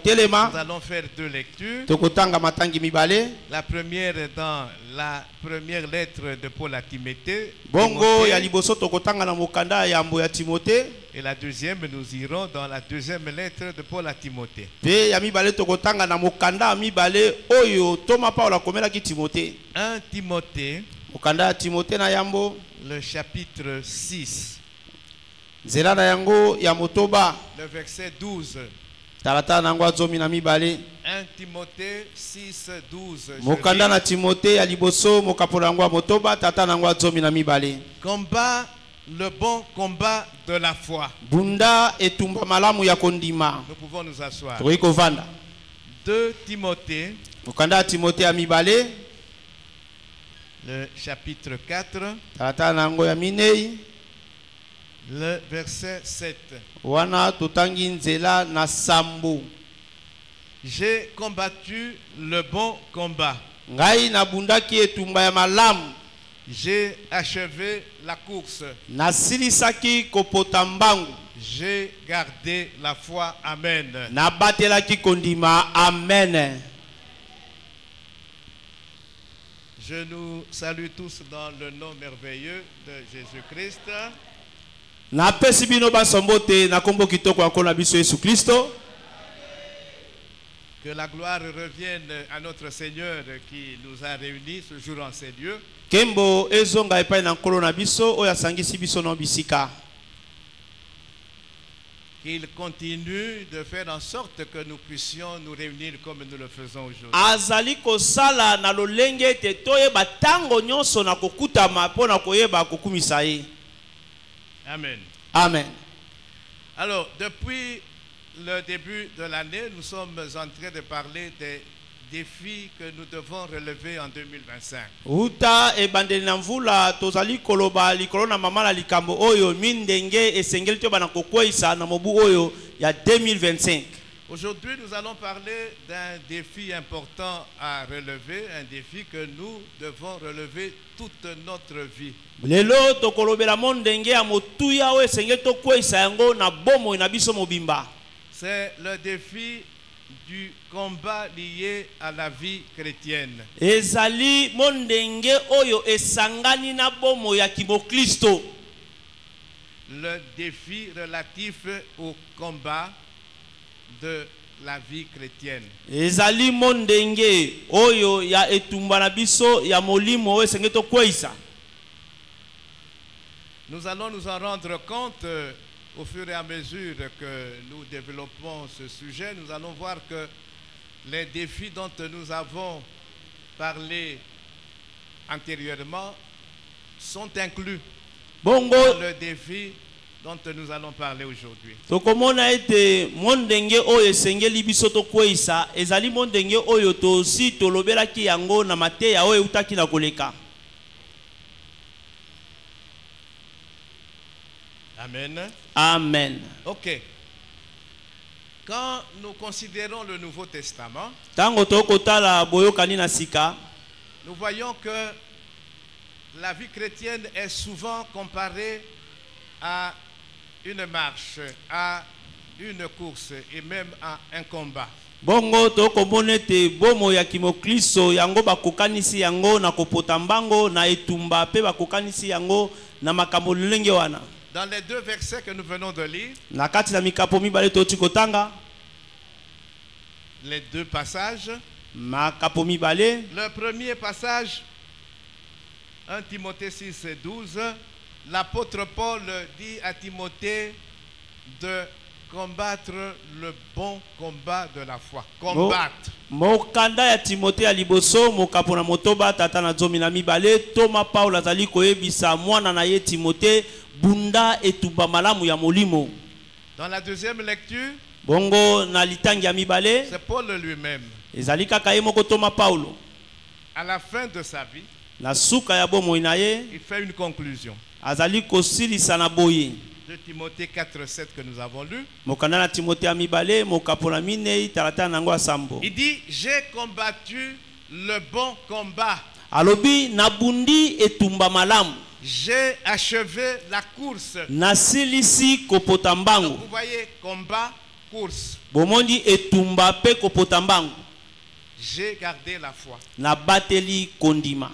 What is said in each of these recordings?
Nous allons faire deux lectures. La première est dans la première lettre de Paul à Timothée. Et la deuxième, nous irons dans la deuxième lettre de Paul à Timothée. 1 Timothée, le chapitre 6, le verset 12. 1 Timothée 6, 12. Combat le bon combat de la foi. Nous pouvons nous asseoir. 2 Timothée, le chapitre 4, le verset 7. J'ai combattu le bon combat. J'ai achevé la course. J'ai gardé la foi. Amen. Amen. Je nous salue tous dans le nom merveilleux de Jésus-Christ. Que la gloire revienne à notre Seigneur qui nous a réunis ce jour en ces lieux. Qu'il continue de faire en sorte que nous puissions nous réunir comme nous le faisons aujourd'hui. Amen. Amen. Alors, depuis le début de l'année, nous sommes en train de parler des défis que nous devons relever en 2025. Aujourd'hui, nous allons parler d'un défi important à relever, un défi que nous devons relever toute notre vie. C'est le défi du combat lié à la vie chrétienne. Le défi relatif au combat de la vie chrétienne. Nous allons nous en rendre compte au fur et à mesure que nous développons ce sujet. Nous allons voir que les défis dont nous avons parlé antérieurement sont inclus dans le défi dont nous allons parler aujourd'hui. Amen. Amen. Ok. Quand nous considérons le Nouveau Testament, nous voyons que la vie chrétienne est souvent comparée à une marche, à une course et même à un combat. Bongo tokomonete bomo ya kimokristo yango bakokanisi yango na kopota mbango na etumba pe bakokanisi yango na makambo lolenge wana. Dans les deux versets que nous venons de lire, na kati na mikapo mibale toti kotanga, les deux passages, makapo mibale, le premier passage 1 Timothée 6 et 12, l'apôtre Paul dit à Timothée de combattre le bon combat de la foi. Combattre. Mokanda ya Timothée ya liboso mokapo na motoba tata na zomi na mibale Toma Paul azali koyebisa mwana na ye Timothée bunda etuba malamu ya molimo. Dans la deuxième lecture, bongo na litangi ya mibale, c'est Paul lui-même. Ezali kaka ye moko Toma Paulo. À la fin de sa vie, na suka ya bomo inaye, il fait une conclusion. Azali kosilisa na boye. De Timothée 4:7 que nous avons lu. Mokanda Timothée amibale mokapona minei tarata nango asambo. Il dit j'ai combattu le bon combat. Alobi nabundi etumba malamu. J'ai achevé la course. Nasilisi kopota mbango. Vous voyez combat. course. Bomondi etumba pe kopota mbangu. J'ai gardé la foi. Na bateli kondima.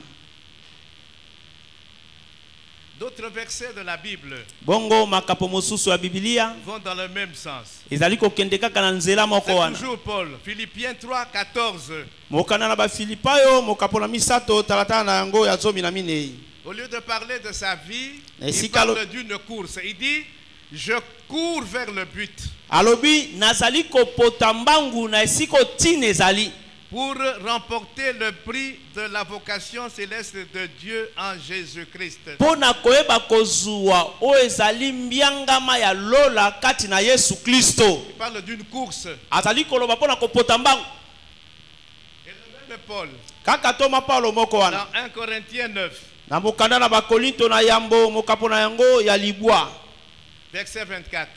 D'autres versets de la Bible Bongo makapo mosusu ya Biblia vont dans le même sens. ezali kokende kaka na nzela moko C'est wana. toujours Paul. Philippiens 3, 14. Mokana na ba Filipayo mokapo na misato talatana na yango ya 14. Au lieu de parler de sa vie, Et si il parle d'une course. Il dit, je cours vers le but. Alobi nazali kopota mbangu na esiko tine ezali. Pour remporter le prix de la vocation céleste de Dieu en Jésus-Christ. Pona koeba kozua o ezali mbiangama ya lola kati na Yesu Kristo. Il parle d'une course. Azali koloba pona kopota mbangu. Et le même Paul, Kaka toma Paulo moko wana. dans 1 Corinthiens 9, Na mokanda na bakolinto na yambo mokapo na yango ya libwa. verset 24.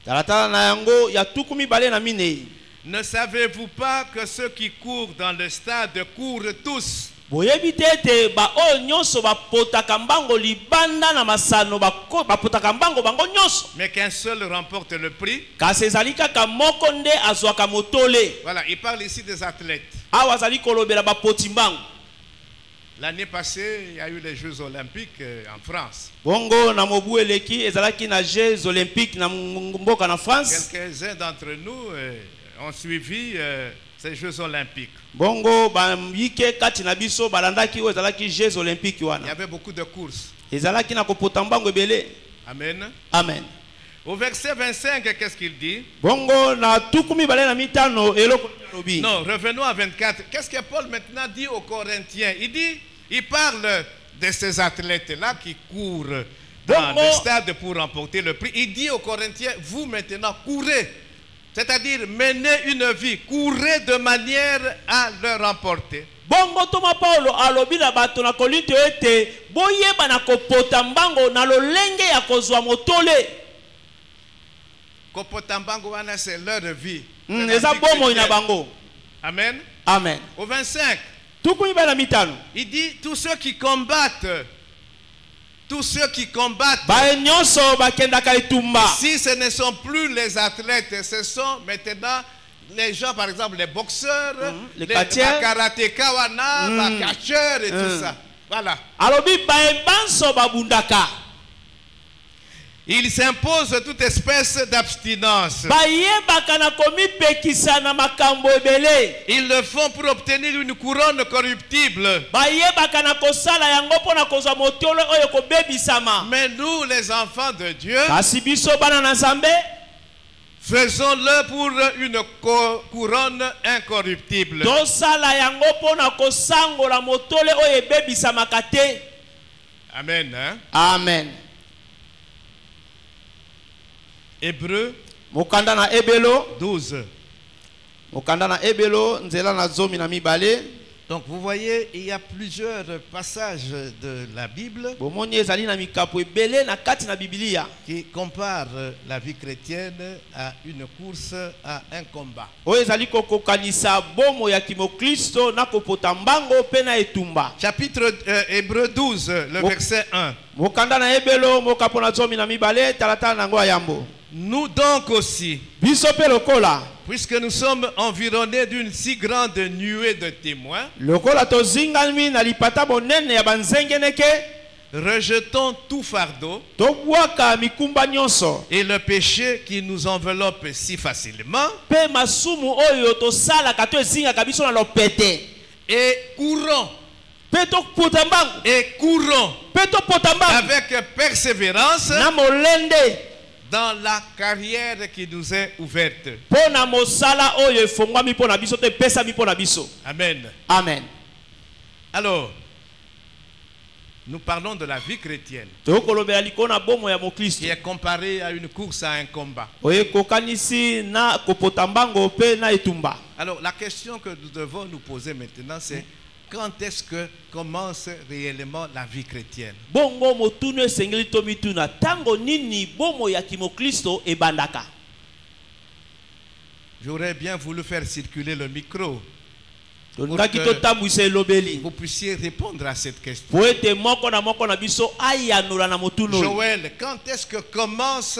Talatala na yango ya tukumi bale na minei. Ne savez-vous pas que ceux qui courent dans le stade courent tous? Boyebi tete ba o nyonso ba potaka mbango libanda na masano ba potaka mbango bango nyonso. Mais qu'un seul remporte le prix. Kasi ezali kaka moko nde azwaka motole. Voilà, il parle ici des athlètes. Awa azali kolobela ba poti mbango. L'année passée, il y a eu les Jeux Olympiques en France. Bongo na mobu eleki ezalaki na Jeux Olympiques na mboka na France. Quelques-uns d'entre nous ont suivi ces Jeux Olympiques. Bongo ba yike kati na biso balandaki o ezalaki Jeux Olympiques Il y wana. avait beaucoup de courses. Ezalaki na kopota mbango ebele. Amen. Amen. Au verset 25, qu'est-ce qu'il dit? Bongo na tukumi bale na mitano eloko lobi. Non, revenons à 24. Qu'est-ce que Paul maintenant dit aux Corinthiens? Il parle de ces athlètes-là qui courent dans le stade pour remporter le prix. Il dit aux Corinthiens, vous maintenant courez. C'est-à-dire menez une vie, courez de manière à le remporter. Bongo toma Paulo alobi na bato na Korinto ete boyeba na kopota mbango na lolenge ya kozwa motole. Kopota mbango wana c'est leur vie. Eza bomo ina bango. Amen. Amen. Au 25. Tukumi bana mitano. Il dit tous ceux qui combattent. Ba nyonso bakendaka itumba. Si ce ne sont plus les athlètes, ce sont maintenant les gens, par exemple les boxeurs, les karatéka wana, les catcheurs et tout ça. Voilà. Alobi ba embanso babundaka. Il s'impose toute espèce d'abstinence. Ils le font pour obtenir une couronne corruptible. Mais nous, les enfants de Dieu, faisons-le pour une couronne incorruptible. Amen. Hein? Amen. Hébreu Mokanda na Ebelo 12. Mokanda na Ebelo nzela na zomi na mibale. Donc vous voyez, il y a plusieurs passages de la Bible qui comparent la vie chrétienne à une course, à un combat. Chapitre Hébreu 12, le verset 1. Nous donc aussi, puisque nous sommes environnés d'une si grande nuée de témoins, rejetons tout fardeau et le péché qui nous enveloppe si facilement et courons avec persévérance dans la carrière qui nous est ouverte. Amen. Amen. Alors, nous parlons de la vie chrétienne qui est comparée à une course, à un combat. Alors, la question que nous devons nous poser maintenant, c'est quand est-ce que commence réellement la vie chrétienne? J'aurais bien voulu faire circuler le micro pour que vous puissiez répondre à cette question. Joël, Quand est-ce que commence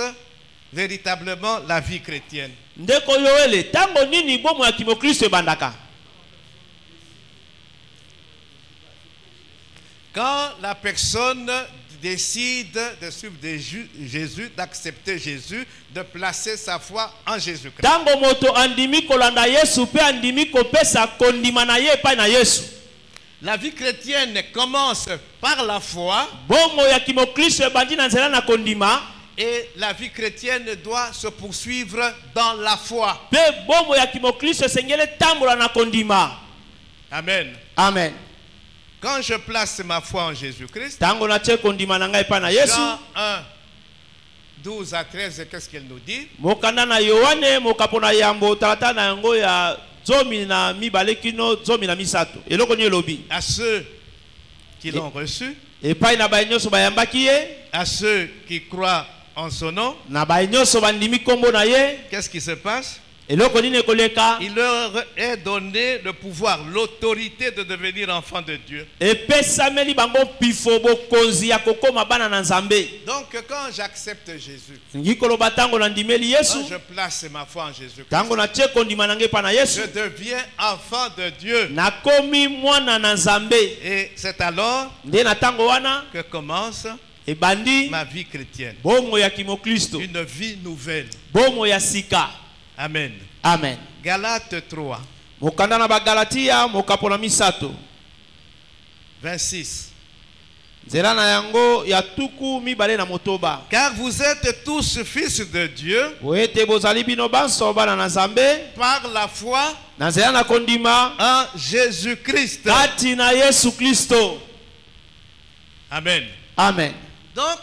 véritablement la vie chrétienne? Ndeko yoele tango nini bomo ya kimokristo ebandaka? Quand la personne décide de suivre Jésus, d'accepter Jésus, de placer sa foi en Jésus-Christ. Tango moto andimi kolanda Yesu pe andimi kopesa kondima na ye pa na Yesu. La vie chrétienne commence par la foi. Bomo ya kimokristo ebandi na nzela na kondima. Et la vie chrétienne doit se poursuivre dans la foi. Pe bomo ya kimokristo sengele tambola na kondima. Amen. Amen. Quand je place ma foi en Jésus-Christ, tango na che kondima na ngai pa na Yesu. Jean 1, 12 à 13, qu'est-ce qu'elle nous dit? Mokanda na Yohane mokapona yambo tata na yango ya zomi na mibale kino zomi na misato. Eloko ni elobi. À ceux qui l'ont reçu, et pa na ba nyoso bayambaki ye, à ceux qui croient en son nom, na ba nyoso bandimi kombo na ye, qu'est-ce qui se passe? il leur est donné le pouvoir, l'autorité de devenir enfants de Dieu. Donc quand j'accepte Jésus, quand je place ma foi en Jésus, je deviens enfant de Dieu. Et c'est alors que commence ma vie chrétienne. Une vie nouvelle. Amen. Amen. Galates 3. Mokanda na ba Galatia mokapona misato. 26. Nzela na yango ya tuku mibale na motoba. Car vous êtes tous fils de Dieu. Oete bozali bino banso bana na Nzambe. Par la foi. Na nzela na kondima. En Jésus-Christ. Kati na Yesu Kristo. Amen. Amen. Donc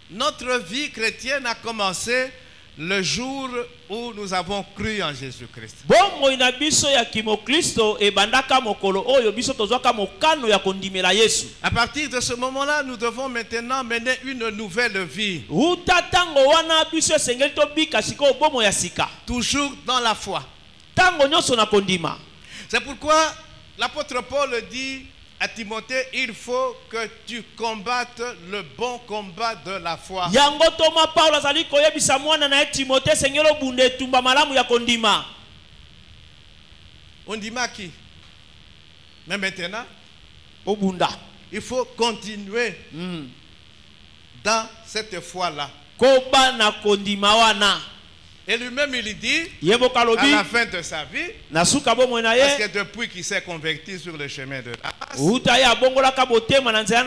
notre vie chrétienne a commencé le jour où nous avons cru en Jésus-Christ. Bomo ina biso ya kimokristo ebandaka mokolo oyo biso tozwaka mokano ya kondimela Yesu. À partir de ce moment-là, nous devons maintenant mener une nouvelle vie. Utatango wana biso sengeli to bika siko bomo ya sika. Toujours dans la foi. Tango nyoso na kondima. C'est pourquoi l'apôtre Paul dit à Timothée, il faut que tu combattes le bon combat de la foi. Yango toma Paulo azali koyebisa mwana na Timothée sengelo bunde tumba malamu ya kondima. On dit qui? Mais maintenant, obunda. Il faut continuer dans cette foi-là. Koba na kondima wana. Et lui-même il dit à la fin de sa vie, parce que depuis qu'il s'est converti sur le chemin de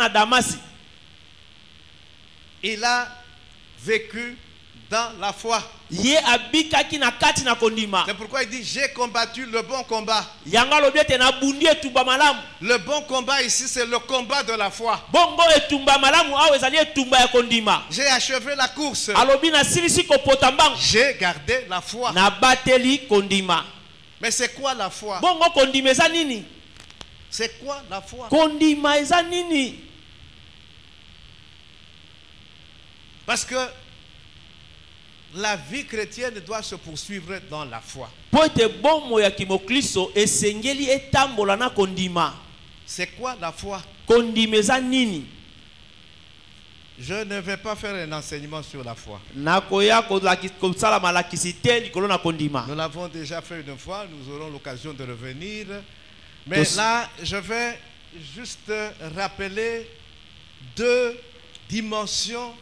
Damas, il a vécu dans la foi. C'est pourquoi il dit j'ai combattu le bon combat. Le bon combat ici c'est le combat de la foi. J'ai achevé la course. J'ai gardé la foi. Mais c'est quoi la foi? C'est quoi la foi? Parce que la vie chrétienne doit se poursuivre dans la foi. C'est quoi la foi? Je ne vais pas faire un enseignement sur la foi. Nous l'avons déjà fait une fois, nous aurons l'occasion de revenir. Mais là, je vais juste rappeler deux dimensions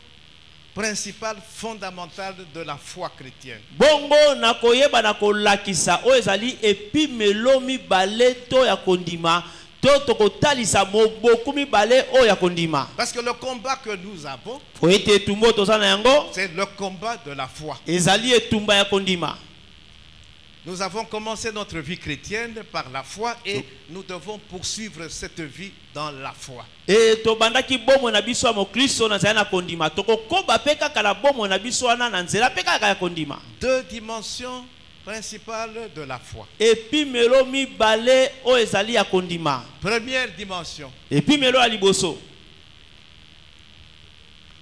principale fondamentale de la foi chrétienne. Bongo na koyeba na kolakisa o ezali epimelomi baleto ya kondima to tokotalisa mobokumi bale o ya kondima. Parce que le combat que nous avons, c'est le combat de la foi. Ezali etumba ya kondima. Nous avons commencé notre vie chrétienne par la foi et nous devons poursuivre cette vie dans la foi. Et tobandaki bomo na biso mo Kristo na zana kondima toko koba peka kala bomo na biso na nzela peka kala kondima. Deux dimensions principales de la foi. Epimelo mi bale o ezali ya kondima. Première dimension. Epimelo aliboso.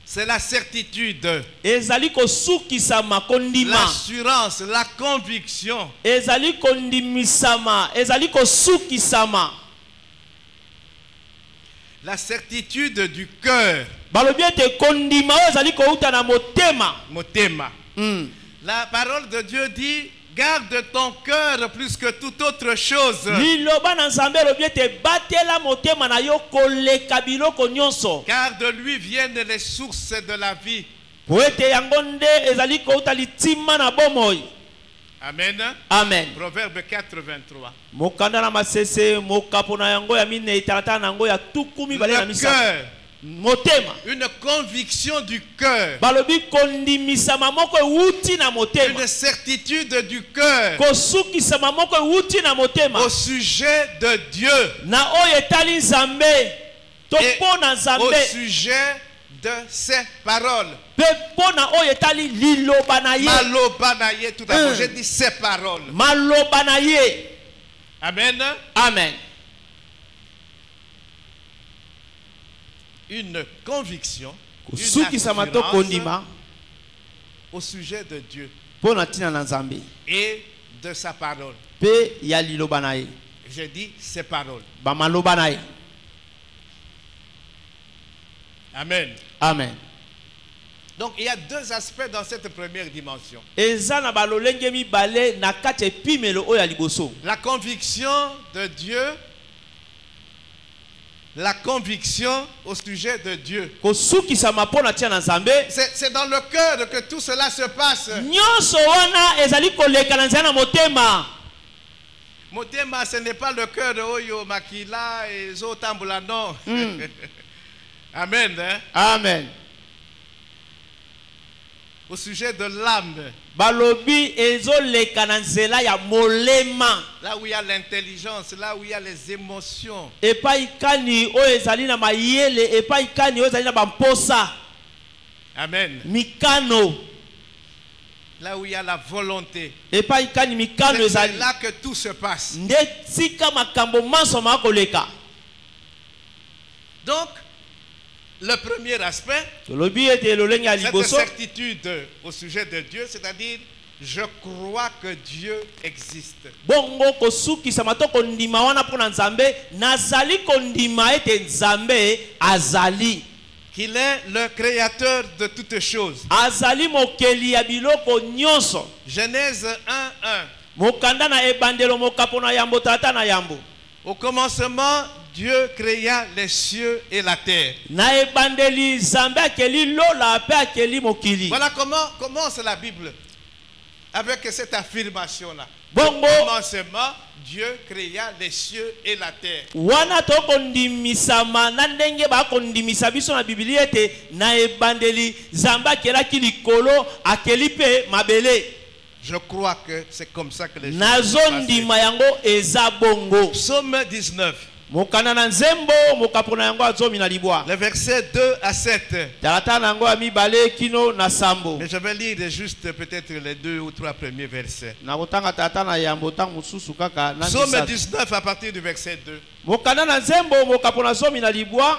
C'est la certitude, l'assurance, la conviction. La certitude du cœur. Motema. La parole de Dieu dit, garde ton cœur plus que toute autre chose. Liloba na Nzambe lobi ete batela motema na yo koleka biloko nyonso. Car de lui viennent les sources de la vie. Po ete yango nde ezali kouta litima na bomoi. Amen. Amen. Proverbe 4:23. Mokanda na masese mokapo na yango ya mine itarata na yango ya tukumi bale na misa. Cœur. Motema. Une conviction du cœur. Balobi kondimisa mamoko wuti na motema. Une certitude du cœur. Kosukisa mamoko wuti na motema. Au sujet de Dieu. Na oyo etali Nzambe. Topo na Nzambe. Au sujet de ses paroles. Pepona oyo etali liloba na ye. Maloba na ye tout d'abord. J'ai dit ses paroles. Maloba na ye. Amen. Amen. Une conviction, une Sukisa mato assurance kondima au sujet de Dieu pona tina na Nzambe. et de sa parole. Pe ya liloba na ye. J'ai dit ses paroles. Ba maloba na ye. Amen. Amen. Donc il y a deux aspects dans cette première dimension. Eza na balolenge mibale na kati epimelo oyo ya liboso. La conviction de Dieu, la conviction au sujet de Dieu. Kosukisa mapona tia na Nzambe. C'est dans le cœur que tout cela se passe. Nyonso wana ezali koleka na nzela na motema. Motema, ce n'est pas le cœur de Oyo Makila et Zotambula, non. Amen. Hein? Amen. Au sujet de l'âme. Balobi ezoleka na nzela ya molema. Là où il y a l'intelligence, là où il y a les émotions. Epai kani oyo ezali na mayele, epai kani oyo ezali na bamposa. Amen. Mikano. Là où il y a la volonté. Epai kani mikano C'est ezali. là que tout se passe. Nde tika makambo manso makoleka. Donc, le premier aspect, Tolobi ete lolenge ya cette liboso. certitude au sujet de Dieu, c'est-à-dire, je crois que Dieu existe. Bongo kosukisa mato kondima wana pona Nzambe, nazali kondima ete Nzambe azali. Qu'il est le créateur de toutes choses. Azali mokeli ya biloko nyonso. Genèse 1:1. Mokanda na ebandelo mokapo na yambo tata na yambo. Au commencement, Dieu créa les cieux et la terre. Na ebandeli Nzambe akeli lola pe akeli mokili. Voilà comment commence la Bible. Avec cette affirmation-là. Bongo. Au commencement, Dieu créa les cieux et la terre. Wana to kondimisama na ndenge ba kondimisa biso na Biblia ete na ebandeli Nzambe akelaki likolo akeli pe mabele. Je crois que c'est comme ça que les choses Nazo sont ndima yango eza bongo. Psaume 19. Mokana na nzembo mokapona yango azomi na libwa. Les versets 2 à 7. Talata nango ami bale kino na sambo. Mais je vais lire juste peut-être les 2 ou 3 premiers versets. Na kotanga tata na yambo tang mususu kaka na Psaume misatu. 19 à partir du verset 2. Mokana na nzembo mokapona zomi na libwa.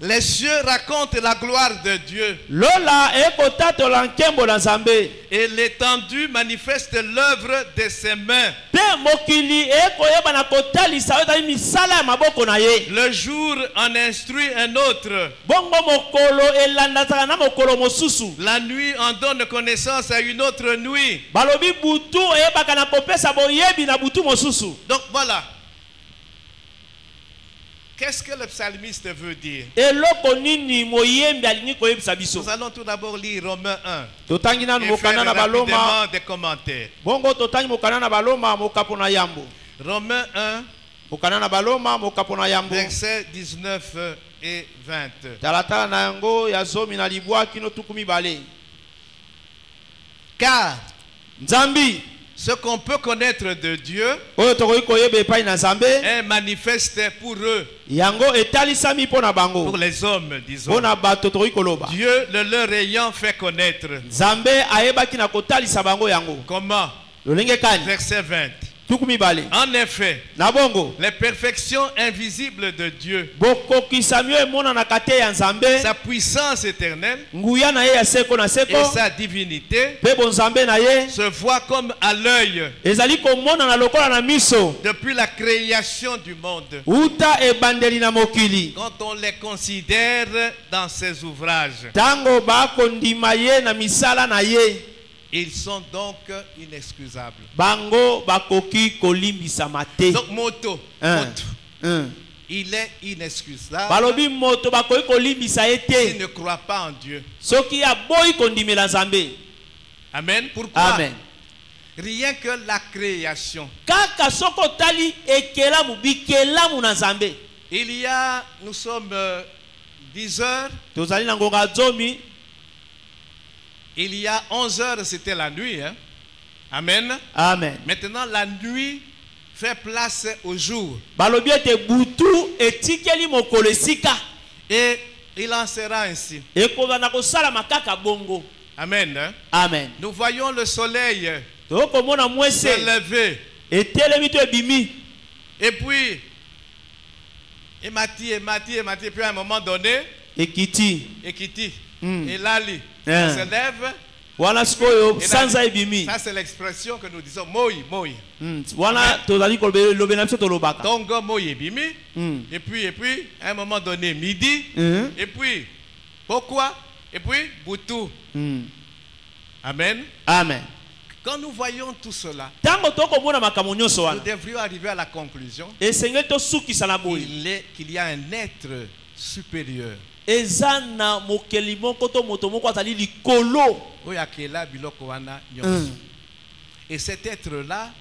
Les cieux racontent la gloire de Dieu. Lola ekotato lankembo na Nzambe. Et l'étendue manifeste l'œuvre de ses mains. Pe mokili ekoyeba na kotalisa oyo ezali misala ya maboko na ye. Le jour en instruit un autre. Bongo mokolo elandaka na mokolo mosusu. La nuit en donne connaissance à une autre nuit. Balobi butu eyebaka na kopesa boyebi na butu mosusu. Donc voilà. Qu'est-ce que le psalmiste veut dire? Eloko nini moyembi alingi koyebisa biso. Nous allons tout d'abord lire Romains 1 Totangi nanu et mokana faire na baloma. rapidement des commentaires. Bongo totangi mokana na baloma mokapo na yambo. Romains 1, Mokana na baloma mokapo na yambo. versets 19 et 20. Talatala na yango ya zomi na libwa kino tukumi bale. Car Nzambi ce qu'on peut connaître de Dieu oyo tokoki koyeba epai na Nzambe est manifeste pour eux, yango etalisami mpo na bango pour les hommes, disons. mpo na bato tokoki koloba. Dieu le leur ayant fait connaître. Nzambe ayebaki na kotalisa bango yango. Comment? Lolenge kani Verset 20. tukumi bale. En effet, Na bongo les perfections invisibles de Dieu, bokokisami oyo emonanaka te ya Nzambe, sa puissance éternelle nguya na ye ya seko na et seko sa divinité mpe bonzambe na ye se voient comme à l'œil ezali komonana lokola na miso depuis la création du monde, uta ebandeli na mokili quand on les considère dans ses ouvrages. tango bakondima ye na misala na ye. Ils sont donc inexcusables. Bango bakoki kolimbisama te. Donc moto, il est inexcusable. Balobi moto bakoki kolimbisa ye te. Il ne croit pas en Dieu. Soki aboyi kondimela Nzambe. Amen. Pourquoi? Amen. Rien que la création. Kaka soko tali ekelamu bikelamu na Nzambe. Il y a, nous sommes 10 heures. Tozali na ngonga zomi. Il y a 11 heures, c'était la nuit. Hein? Amen. Amen. Maintenant, la nuit fait place au jour. Balobi ete butu etikeli mokolo esika. Et il en sera ainsi. Ekozana kosala makaka bongo. Amen. Hein? Amen. Nous voyons le soleil tokomona mwese se lever. etelemi to ebimi. Et puis, et puis à un moment donné, Ekiti. Et Lali, on se lève. Wana sikoyo sanza ebimi. Ça c'est l'expression que nous disons moi. Wana tozali kolbe lobena biso tolobaka. Tongo moi ebimi. Et puis à un moment donné midi. Et puis pourquoi? Et puis butu. Amen. Amen. Quand nous voyons tout cela, nous devrions arriver à la conclusion qu'il y a un être supérieur. Et cet être-là,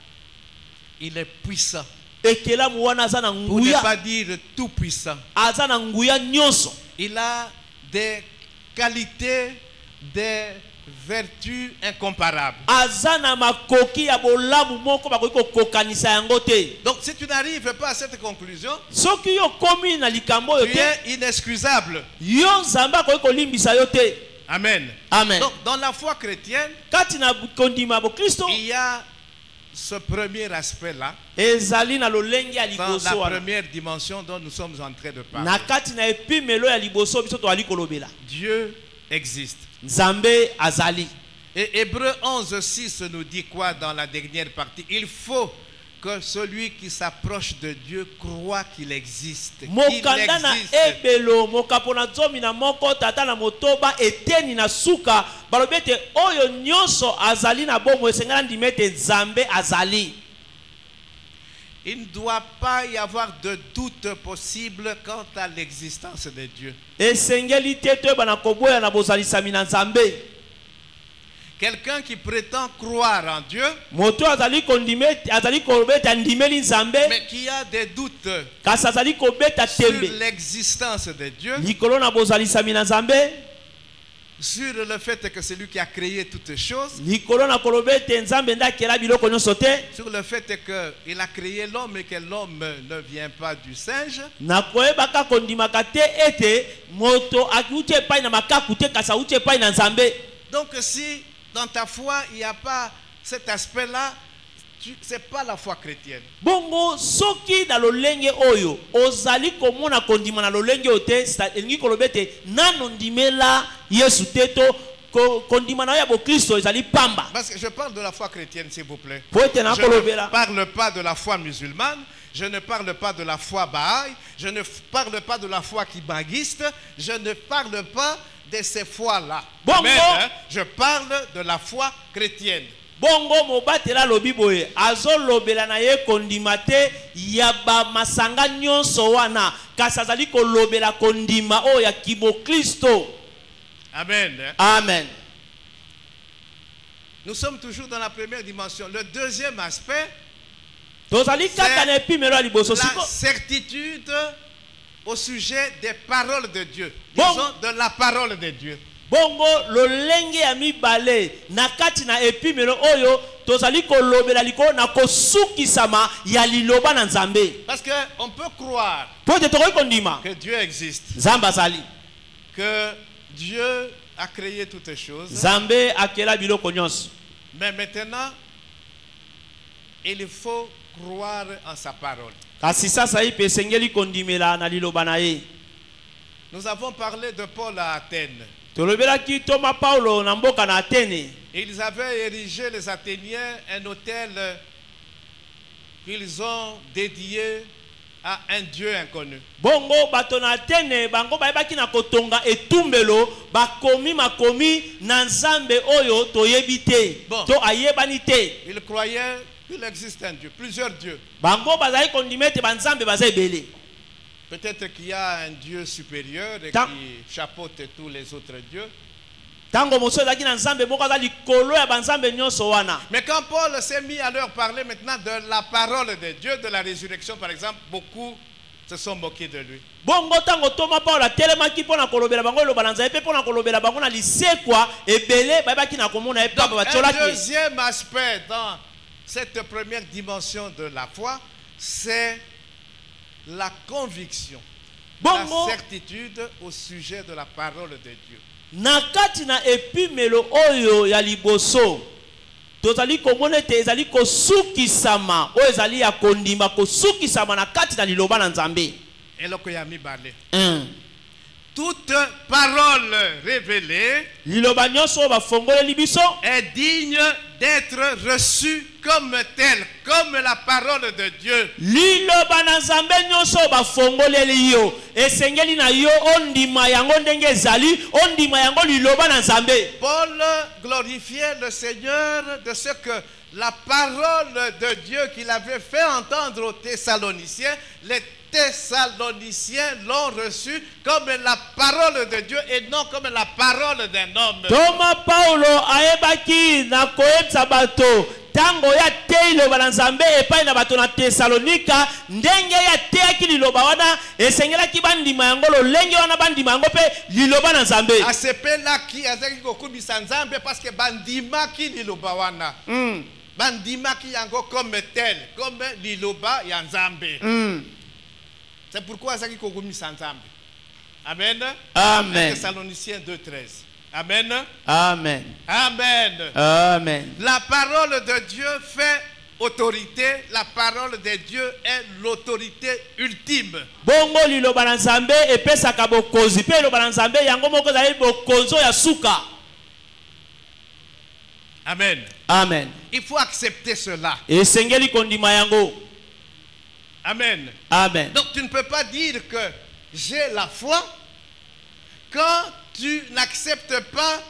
il est puissant. Pour ne pas dire tout puissant. Il a des qualités, des vertu incomparable. Donc si tu n'arrives pas à cette conclusion, tu es inexcusable. Amen. Amen. Donc dans la foi chrétienne, il y a ce premier aspect là, dans la première dimension dont nous sommes en train de parler. Dieu existe. Nzambe azali. Et Hébreux 11:6 nous dit quoi dans la dernière partie? Il faut que celui qui s'approche de Dieu croit qu'il existe. Mokandana ebelo mokapona zomi na moko tata na motoba eteni na suka balobete oyo nyonso azali na bomo esengala ndimete Nzambe azali. Il ne doit pas y avoir de doute possible quant à l'existence de Dieu. Quelqu'un qui prétend croire en Dieu, mais qui a des doutes sur l'existence de Dieu, sur le fait que c'est lui qui a créé toutes choses, sur le fait qu'il a créé l'homme et que l'homme ne vient pas du singe. Donc si dans ta foi il n'y a pas cet aspect-là, c'est pas la foi chrétienne. Bongo soki na lolenge oyo ozali komona kondima na lolenge ote elingi kolobete nano ndimela Yesu teto kondima na ya bo Kristo ezali pamba. Parce que je parle de la foi chrétienne s'il vous plaît. Je ne parle pas de la foi musulmane, je ne parle pas de la foi Bahaï, je ne parle pas de la foi kibanguiste, je ne parle pas de ces foi-là. Je parle de la foi chrétienne. Bongo mobatela lobi boye azolobela na ye kondima te ya ba masanga nyonso wana kasi azali kolobela kondima o ya kibo Kristo. Amen. Amen. Nous sommes toujours dans la première dimension. Le deuxième aspect, c'est la certitude au sujet des paroles de Dieu. Disons de la parole de Dieu. Bongo lolenge ya mibale nakati na epimelo oyo tozali kolobela liko na kosukisama ya liloba na Nzambe. Parce que on peut croire que Dieu existe, que Dieu a créé toutes choses. Nzambe akela biloko nyonso. Mais maintenant il faut croire en sa parole. Kasi sasa ipe sengeli kondimela na liloba na ye. Nous avons parlé de Paul à Athènes. Ils avaient érigé, les Athéniens, un autel qu'ils ont dédié à un Dieu inconnu. Bongo bato na Atene bango bayebaki na kotonga etumbelo bakomi makomi na nzambe oyo toyebi te Bon. to ayebani te. Ils croyaient qu'il existe un Dieu, plusieurs dieux. Bango bazali kondima ete banzambe baza ebele. Peut-être qu'il y a un Dieu supérieur et Ta- qui chapeaute tous les autres dieux. Tango moso ezalaki na nzambe moko aza likolo ya banzambe nyonso wana. Mais quand Paul s'est mis à leur parler maintenant de la parole de Dieu, de la résurrection par exemple, beaucoup se sont moqués de lui. Bongo tango Toma Paul atelemaki mpona kolobela bango eloba na nzambe mpe mpona kolobela bango na lisekwa ebele bayebaki na komona ye Donc pamba un batiolaki. deuxième aspect dans cette première dimension de la foi, c'est la conviction, Bongo la certitude au sujet de la parole de Dieu. na kati na epimelo oyo ya liboso tozali komona ete ezali kosukisama oyo ezali ya kondima kosukisama na kati na liloba na nzambe. eloko ya mibale. 1. Toute parole révélée liloba nyonso oyo bafongoleli biso est digne d'être reçue comme telle, comme la parole de Dieu. liloba na nzambe nyonso oyo bafongoleli yo esengeli na yo ondima yango ndenge ezali ondima yango liloba na nzambe. Paul glorifiait le Seigneur de ce que la parole de Dieu qu'il avait fait entendre aux Thessaloniciens, les Thessaloniciens l'ont reçu comme la parole de Dieu et non comme la parole d'un homme. Toma Paulo ayebaki na koyebisa bato tango ya te liloba na nzambe epai na bato na Tesalonika ndenge ya teyaki liloba wana esengelaki bandima yango lolenge wana bandima yango mpe liloba na nzambe. Asepelaki azaki kokumisa nzambe parce que bandimaki liloba wana. Bandimaki yango comme tel, comme liloba ya nzambe. C'est pourquoi azaki kokumisa nzambe. Amen. Amen. Thessaloniciens 2:13. Amen. Amen. Amen. Amen. La parole de Dieu fait autorité. La parole de Dieu est l'autorité ultime. Bongo liloba na nzambe epesaka bokonzi mpe liloba na nzambe yango moko ezali bokonzi ya suka. Amen. Amen. Il faut accepter cela. Esengeli kondima yango. Amen. Amen. Donc tu ne peux pas dire que j'ai la foi quand tu n'acceptes pas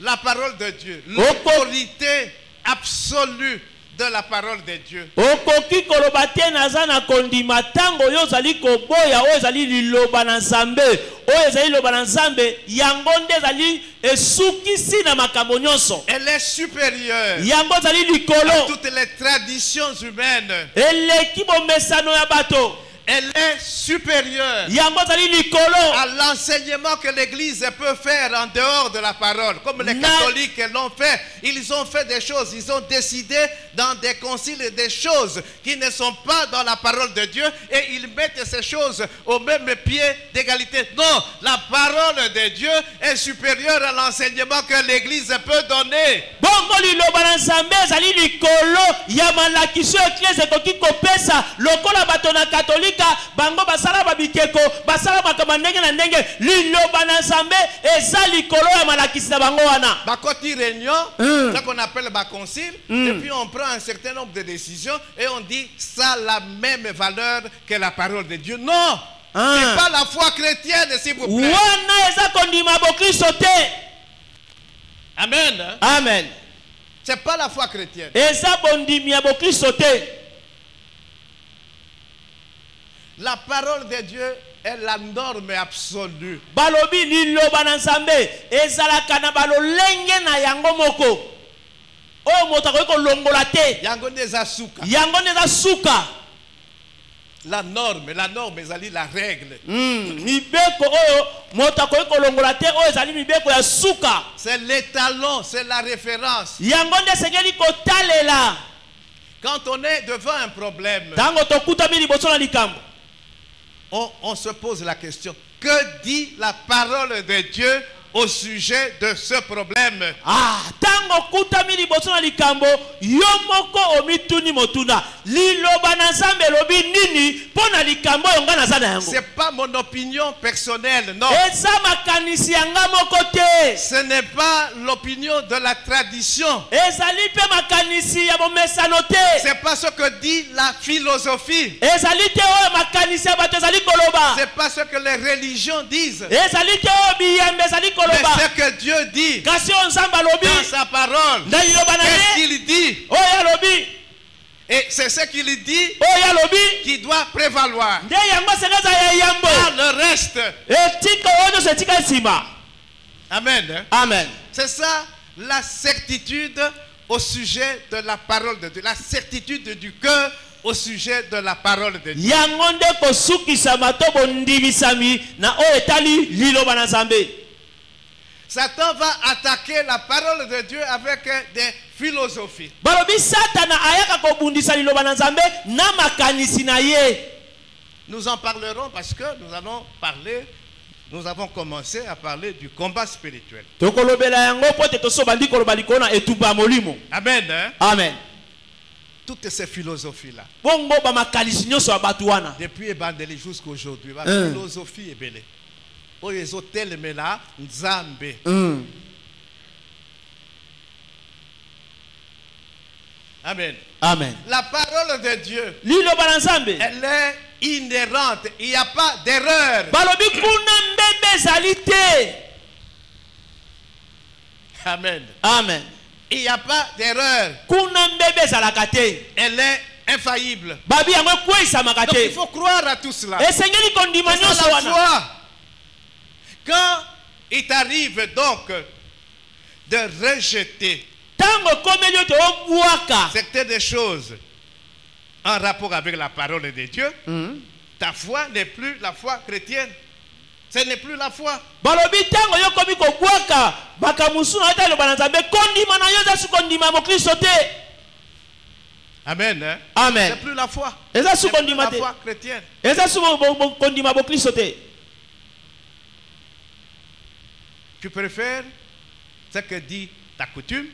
la parole de Dieu, l'autorité absolue de la parole de Dieu. Okoki koloba te naza na kondima tango yo zali koboya oyo ezali liloba na nzambe oyo ezali liloba na nzambe yango nde ezali esukisi na makambo nyonso. Elle est supérieure Yango ezali à likolo toutes les traditions humaines. eleki bomesano ya bato. Elle est supérieure Yango ezali likolo à l'enseignement que l'Église peut faire en dehors de la parole. Comme les catholiques l'ont fait. Ils ont fait des choses. Ils ont décidé dans des conciles des choses qui ne sont pas dans la parole de Dieu. Et ils mettent ces choses au même pied d'égalité. Non, la parole de Dieu est supérieure à l'enseignement que l'Église peut donner. bongo liloba na nzambe ezali likolo ya malakiso eklise ekoki kopesa lokola bato na katolika bango basala babikeko basala makambo ndenge na ndenge liloba na nzambe eza likolo ya malakisi na bango wana. Bakoti réunion, ce qu'on appelle le concile, et puis on prend un certain nombre de décisions et on dit ça a la même valeur que la parole de Dieu. Non, c'est pas la foi chrétienne, s'il vous plaît. Wana eza kondima bokristo te. Amen. Amen. C'est pas la foi chrétienne. Eza bondimi ya bokristo te. La parole de Dieu est la norme absolue. Balobi liloba na nzambe ezalaka na balolenge na yango moko oyo moto akoki kolongola te Yango neza suka. yango nde eza suka. La norme ezali la règle. Mibeko oyo moto akoki kolongola te oyo ezali mibeko ya suka. C'est l'étalon, c'est la référence. Yango nde esengeli kotalela Quand on est devant un problème, ntango tokutami liboso na likambo on se pose la question, que dit la parole de Dieu au sujet de ce problème? ntango okutami liboso na likambo yo moko omituni motuna liloba na nzambe elobi nini mingi pona likambo oyo nga naza na yango. C'est pas mon opinion personnelle, non. Eza makanisi yanga moko te. Ce n'est pas l'opinion de la tradition. Ezali pe makanisi ya bomesano te. C'est pas ce que dit la philosophie. Ezali te oyo makanisi ya bato ezali koloba. C'est pas ce que les religions disent. Ezali te oyo biyembe ezali Mais koloba. ce que Dieu dit Kasi oyo nzambe alobi dans sa parole, na liloba na qu'est-ce ye qu'il dit? oyo alobi. Et c'est ce qu'il dit Oyo alobi qui doit prévaloir. nde yango sekeza ya yambo. Pas le reste. Etika oyo nyonso etika nsima. Amen. Amen. C'est ça la certitude au sujet de la parole de Dieu. La certitude du cœur au sujet de la parole de Dieu. Yango nde kosukisama to bondimisami na oyo etali liloba na Nzambe. Satan va attaquer la parole de Dieu avec des philosophies. Balobi Satana ayaka kobundisa liloba na Nzambe na makanisi na ye. Nous en parlerons parce que nous avons commencé à parler du combat spirituel. Tokolobela yango po te tosobandi koloba likolo na etumba molimo. Amen. Hein? Amen. Toutes ces philosophies-là. Bongo ba makanisi nyonso ya bato wana. Depuis Ebandeli jusqu'à aujourd'hui, la philosophie est belle. Oyo ezotelemela Nzambe. Amen. Amen. La parole de Dieu, Liloba na Nzambe elle est inhérente. Il n'y a pas d'erreur. balobi kuna mbebe ezali te. Amen. Amen. Il n'y a pas d'erreur. Kuna mbebe ezalaka te. Elle est infaillible. Babi yango ekweyisamaka Donc te. il faut croire à tout cela. Esengeli kondima C'est nyonso ça la wana. foi. Quand il t'arrive donc de rejeter Tango komeli yo te obwaka. certaines des choses en rapport avec la parole de Dieu, ta foi n'est plus la foi chrétienne. Ce n'est plus la foi. Balobi tango yo komi kobwaka bakamusu na ata liloba na Nzambe kondima na yo eza su kondima mo Kristo te. Amen. Hein? Amen. C'est plus la foi. Eza C'est su plus kondima la te. foi chrétienne. Eza su kondima mo Kristo te. Tu préfères ce que dit ta coutume.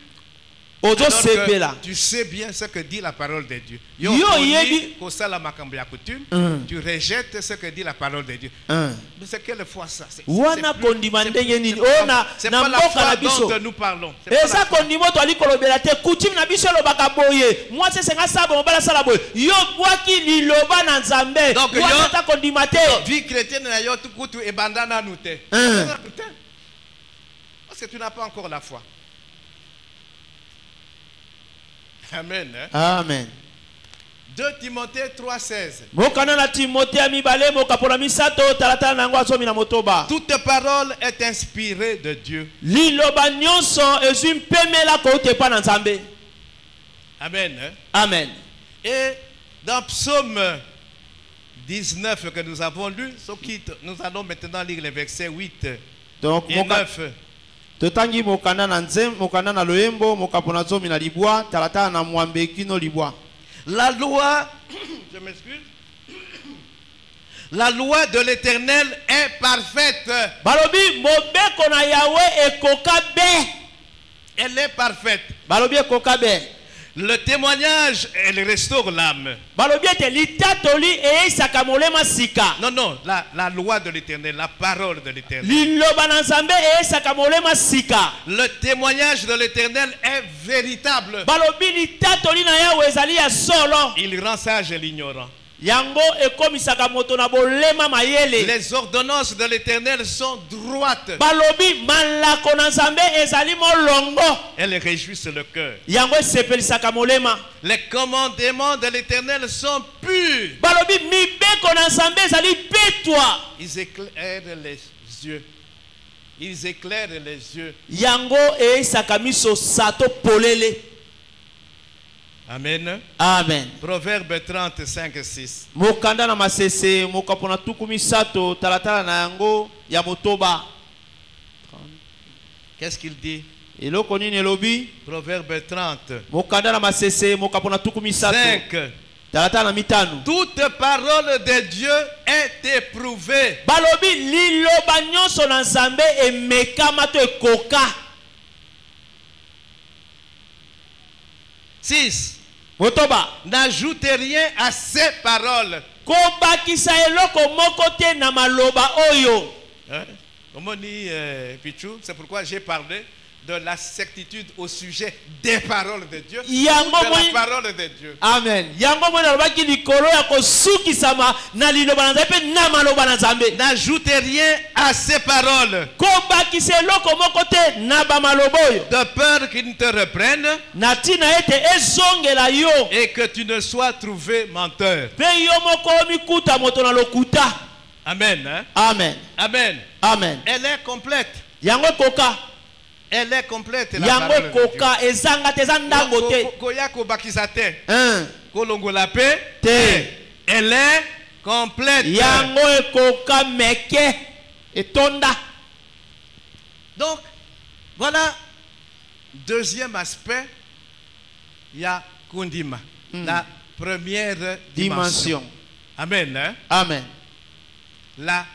Ozo Alors que sepela. tu sais bien ce que dit la parole de Dieu. Yo yebi. Coutume, tu rejettes ce que dit la parole de Dieu. Mais c'est quelle foi ça? Wana kondima ndenge nini? Ona C'est na pas la mboka foi na biso. dont nous parlons. C'est pas Eza la foi. kondima to ali kolobela te coutume na biso lobaka boye. Moi c'est senga sabo mobala sala boye. Yo bwaki liloba na Nzambe. Donc, Wana yo- ta kondima te. Vie chrétienne na yo tout kutu et bandana nous te. Parce que tu n'as pas encore la foi. Amen. Hein? Amen. 2 Timothée 3,16. Mokana na Timothée mibale mokapona misato talata nango asomi na motoba. Toute parole est inspirée de Dieu. Liloba nyonso ezwi mpemela koute pa na Nzambe. Amen. Hein? Amen. Et dans Psaume 19 que nous avons lu, nous allons maintenant lire les versets 8 Donc et 9. totangi mokanda na nzembo mokanda na loyembo mokapona zomi na libwa talata na mwambe kino libwa. La loi, je m'excuse, la loi de l'Éternel est parfaite. Balobi mobeko na Yahweh ekoka be. Elle est parfaite. Balobi ekoka be. Le témoignage, elle restaure l'âme. Balobi ete litatoli eisaka molema sika. Non, non, la loi de l'Éternel, la parole de l'Éternel. Liloba na Nzambe eisaka molema sika. Le témoignage de l'Éternel est véritable. Balobi litatoli na Yahweh ezali ya solo. Il rend sage l'ignorant. Yango ekomisaka moto na bolema mayele. Les ordonnances de l'Éternel sont droites. Balobi malako na Nzambe ezali molongo. Elles réjouissent le cœur. Yango esepelisaka molema. Les commandements de l'Éternel sont purs. Balobi mibeko na Nzambe ezali petwa. Ils éclairent les yeux. Ils éclairent les yeux. Yango eisaka miso sato polele. Amen. Amen. Proverbe 35:6. Mokanda na masese mokapona tuku misato talatala na yango ya motoba. Qu'est-ce qu'il dit? Eloko nini elobi? Proverbe 30. Mokanda na masese mokapona tuku misato 5. talatala na mitano. Toute parole de Dieu est éprouvée. Balobi liloba nyonso na Nzambe emekama to ekoka. 6. motoba n'ajoutez rien à ces paroles. kobakisa eloko moko te na maloba oyo. Hein? Comment dit Pichou? C'est pourquoi j'ai parlé de la certitude au sujet des paroles de Dieu, de la parole de Dieu. Amen. Yango mona lobaki likolo ya kosukisama na liloba na Nzambe pe na maloba na Nzambe. N'ajoutez rien à ces paroles, Kobakisa eloko moko te na ba maloba oyo. de peur qu'ils ne te reprennent Na tina ete ezongela yo. et que tu ne sois trouvé menteur. Pe yo moko mikuta moto na lokuta. Amen. Hein? Amen. Amen. Amen. Elle est complète. Yango koka. Elle est complète. La Yango parole de Dieu. koka ezanga te zandango te. Koya kobakisa te. Hein. Kolongola pe Te. Elle est complète. Yango koka meke etonda. Donc, voilà deuxième aspect. Il y a Kundima. La première dimension. Amen. Hein? Amen. La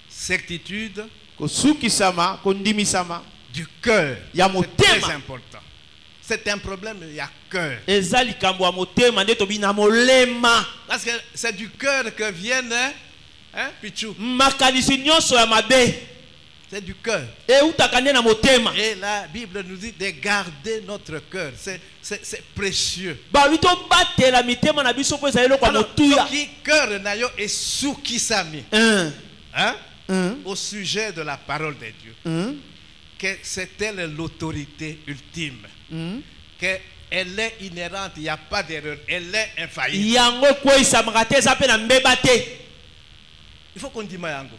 certitude Kosukisama, kondimisama. du cœur. Ya C'est motema. très important. C'est un problème, il y a cœur. Eza likambo ya motema nde tobina molema. Parce que c'est du cœur que viennent, hein, Pichou? Makanisi nyonso ya mabe. C'est du cœur. Eutaka nde na motema. Et la Bible nous dit de garder notre cœur. C'est précieux. Babi tobatela mitema na biso po eza eloko ya Alors, motuya. qui cœur na yo est soukisami. Hein? Au sujet de la parole de Dieu. Que c'est elle l'autorité ultime. Qu'elle est inhérente, il n'y a pas d'erreur. Elle est infaillible. Yango kweisamaka te eza mpe na mbeba te. Il faut qu'on dise yango.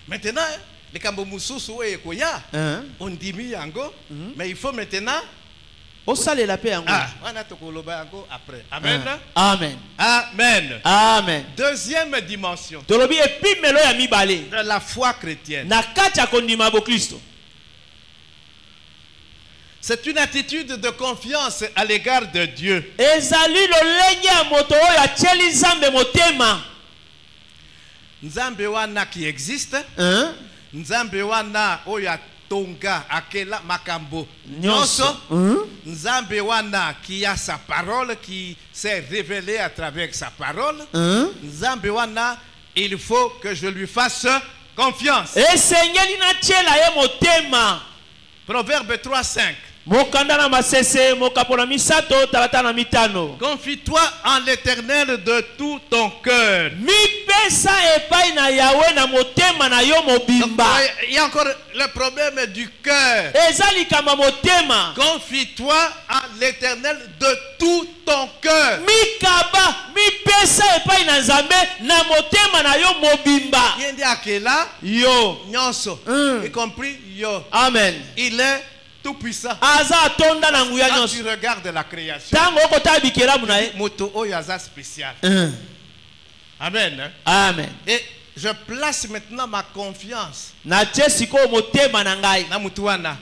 Maintenant, les kambo mususu oye koya, on dit yango, mais il faut maintenant osalela mpe yango. on a tokoloba yango après. Amen. Amen. Amen. Amen. Deuxième dimension tolobi epimelo ya mibale de la foi chrétienne. na kati ya kondima bokristo. C'est une attitude de confiance à l'égard de Dieu. Ezali lolenge ya moto oyo atieli Nzambe motema. Nzambe wana qui existe, Nzambe wana oyo atonga akela makambo nyonso, Nzambe wana qui a sa parole, qui s'est révélé à travers sa parole, Nzambe wana, il faut que je lui fasse confiance. Esengeli na tiela ye motema. Proverbe 3:5. Mokanda na masese mokapo na misato talata na mitano. Confie-toi en l'Éternel de tout ton cœur. Mipesa epai na Yahweh na motema na yo mobimba. Il y a encore le problème du cœur. Ezali kama motema. Confie-toi en l'Éternel de tout ton cœur. Mikaba mipesa epai na Nzambe na motema na yo mobimba. Yendi akela Yo. nyonso, y compris yo. Amen. Il est tout puissant. Aza tonda na nguya Quand nyonso. tu regardes la création, Tango okota bikela muna ye. moto oyaza spécial. Amen. Amen. Et je place maintenant ma confiance Na siko motema na ngai. na mutuana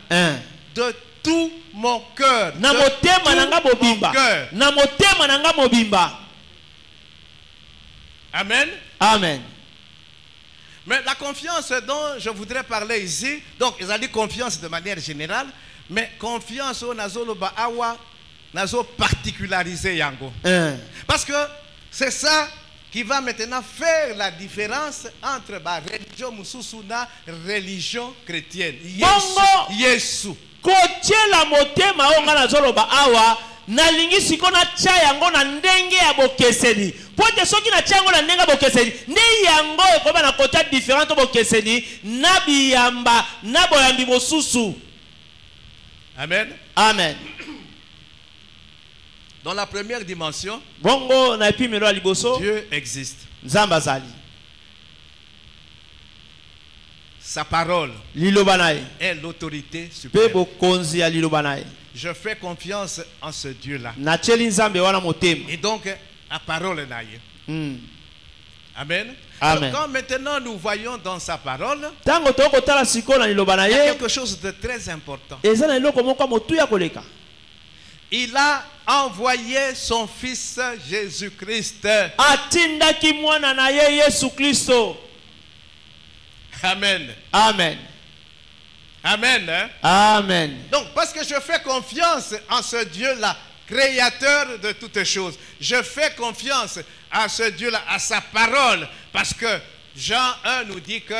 De tout mon cœur. na De motema na nga tout mobimba. mon cœur. Na motema na nga mobimba. Amen. Amen. Mais la confiance dont je voudrais parler ici, donc ils ont dit confiance de manière générale, mais confiance au nazoloba awa nazo particularisé yango. Parce que c'est ça qui va maintenant faire la différence entre la religion mususuna religion chrétienne. Yesu. Kotiela motema onga na zoloba awa nalingi siko na tia yango na ndenge ya bokeseni. Pote soki na tia yango na ndenge ya bokeseni, ne yango ekoba na kota différent bokeseni na biyamba na boyambi mosusu. Amen. Amen. Dans la première dimension, bongo na epimelo ya liboso, Dieu existe. Nzambe azali. Sa parole Liloba na ye est l'autorité pe suprême. bokonzi ya liloba na ye. Je fais confiance en ce Dieu-là. Na tieli Nzambe wana motema. Et donc, la parole na ye. Amen. Amen. Alors, quand maintenant nous voyons dans sa parole, Tango toko tala siko na liloba na il y a ye, quelque chose de très important. eza na eloko moko motuya koleka. Il a envoyé son fils Jésus-Christ. Atindaki mwana na ye Yesu Kristo. Amen. Amen. Amen. Hein? Amen. Donc, parce que je fais confiance en ce Dieu-là créateur de toutes choses. Je fais confiance à ce Dieu-là, à sa parole, parce que Jean 1 nous dit que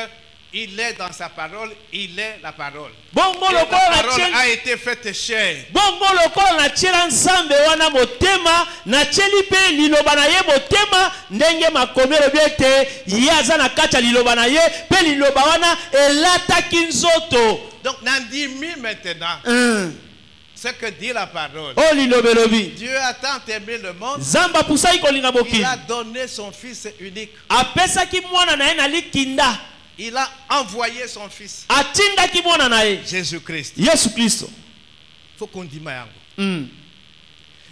il est dans sa parole, il est la parole. Bongo Et la lokola parole a été faite chair. Bongo lokola na tiela nzambe wana motema na tieli pe liloba na ye motema ndenge makomelo biete ye aza na kati ya liloba na ye pe liloba wana elataki nzoto. Donc nandimi maintenant ce que dit la parole. Oh lilobelobi. Dieu a tant aimé le monde. Zamba pusai kolinga Il boki. a donné son fils unique. Apesaki mwana na ye na likinda. Il a envoyé son fils. Atindaki mwana na ye. Jésus-Christ. Yesu Kristo. Faut qu'on dise yango.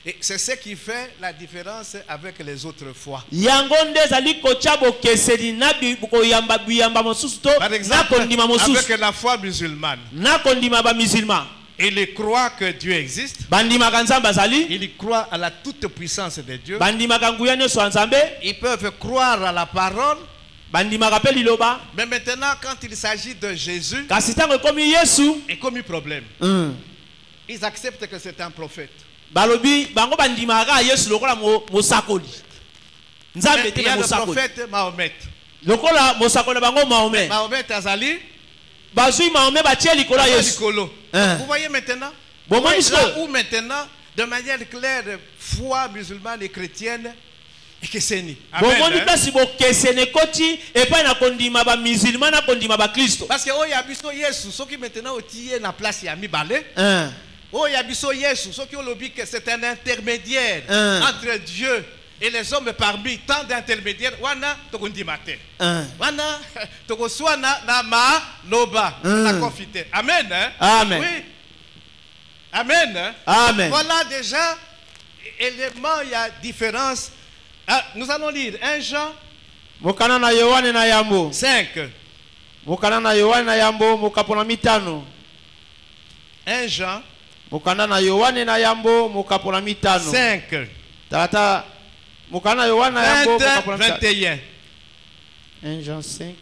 Et c'est ce qui fait la différence avec les autres fois. Yango nde zali kocha bokeseli na koyamba biyamba mosusu to Par na exemple, kondima mosusu. avec la foi musulmane. Na kondima ba musulman. Il croit que Dieu existe. Bandimaka nzambe azali. Ils croient à la toute puissance de Dieu. Bandimaka nguya nyonso ya nzambe. Ils peuvent croire à la parole. Bandimaka pe liloba. Mais maintenant, quand il s'agit de Jésus, Kasi tango ekomi Yesu. et comme un problème, ils acceptent que c'est un prophète. Balobi bango bandimaka Yesu lokola mosakoli. Nzambe Mais il y te a le mosakoli. prophète Mahomet. Lokola mosakoli bango Mahomet. Mahomet Azali, Bazui Mahomet batie likola Yesu. Nikolo. Vous voyez maintenant? Bon, Vous voyez Monisco. là où maintenant, de manière claire, foi musulmane et chrétienne, et que c'est ni. Bomoni place bokesene koti epai na kondima ba musulman na kondima ba Kristo. Parce que oh y a biso Yesu, ceux qui maintenant otié na place ya mibale. Oh y a biso Yesu, ceux qui ont lobby que c'est un intermédiaire entre Dieu et les hommes parmi tant d'intermédiaires. Wana tokondima te. Wana tokoswana na ma loba na confité. Amen. Amen. Oui. Amen. Amen. Voilà déjà élément, il y a différence. Ah, nous allons lire 1 Jean Mokana na Yohane na yambo. 5. Mokana na Yohane na yambo mokapona mitano. 1 Jean Mokana na Yohane na yambo mokapona mitano. 5. Tata mokana na Yohane na yambo 20, mokapona mitano. 21. 1 Jean 5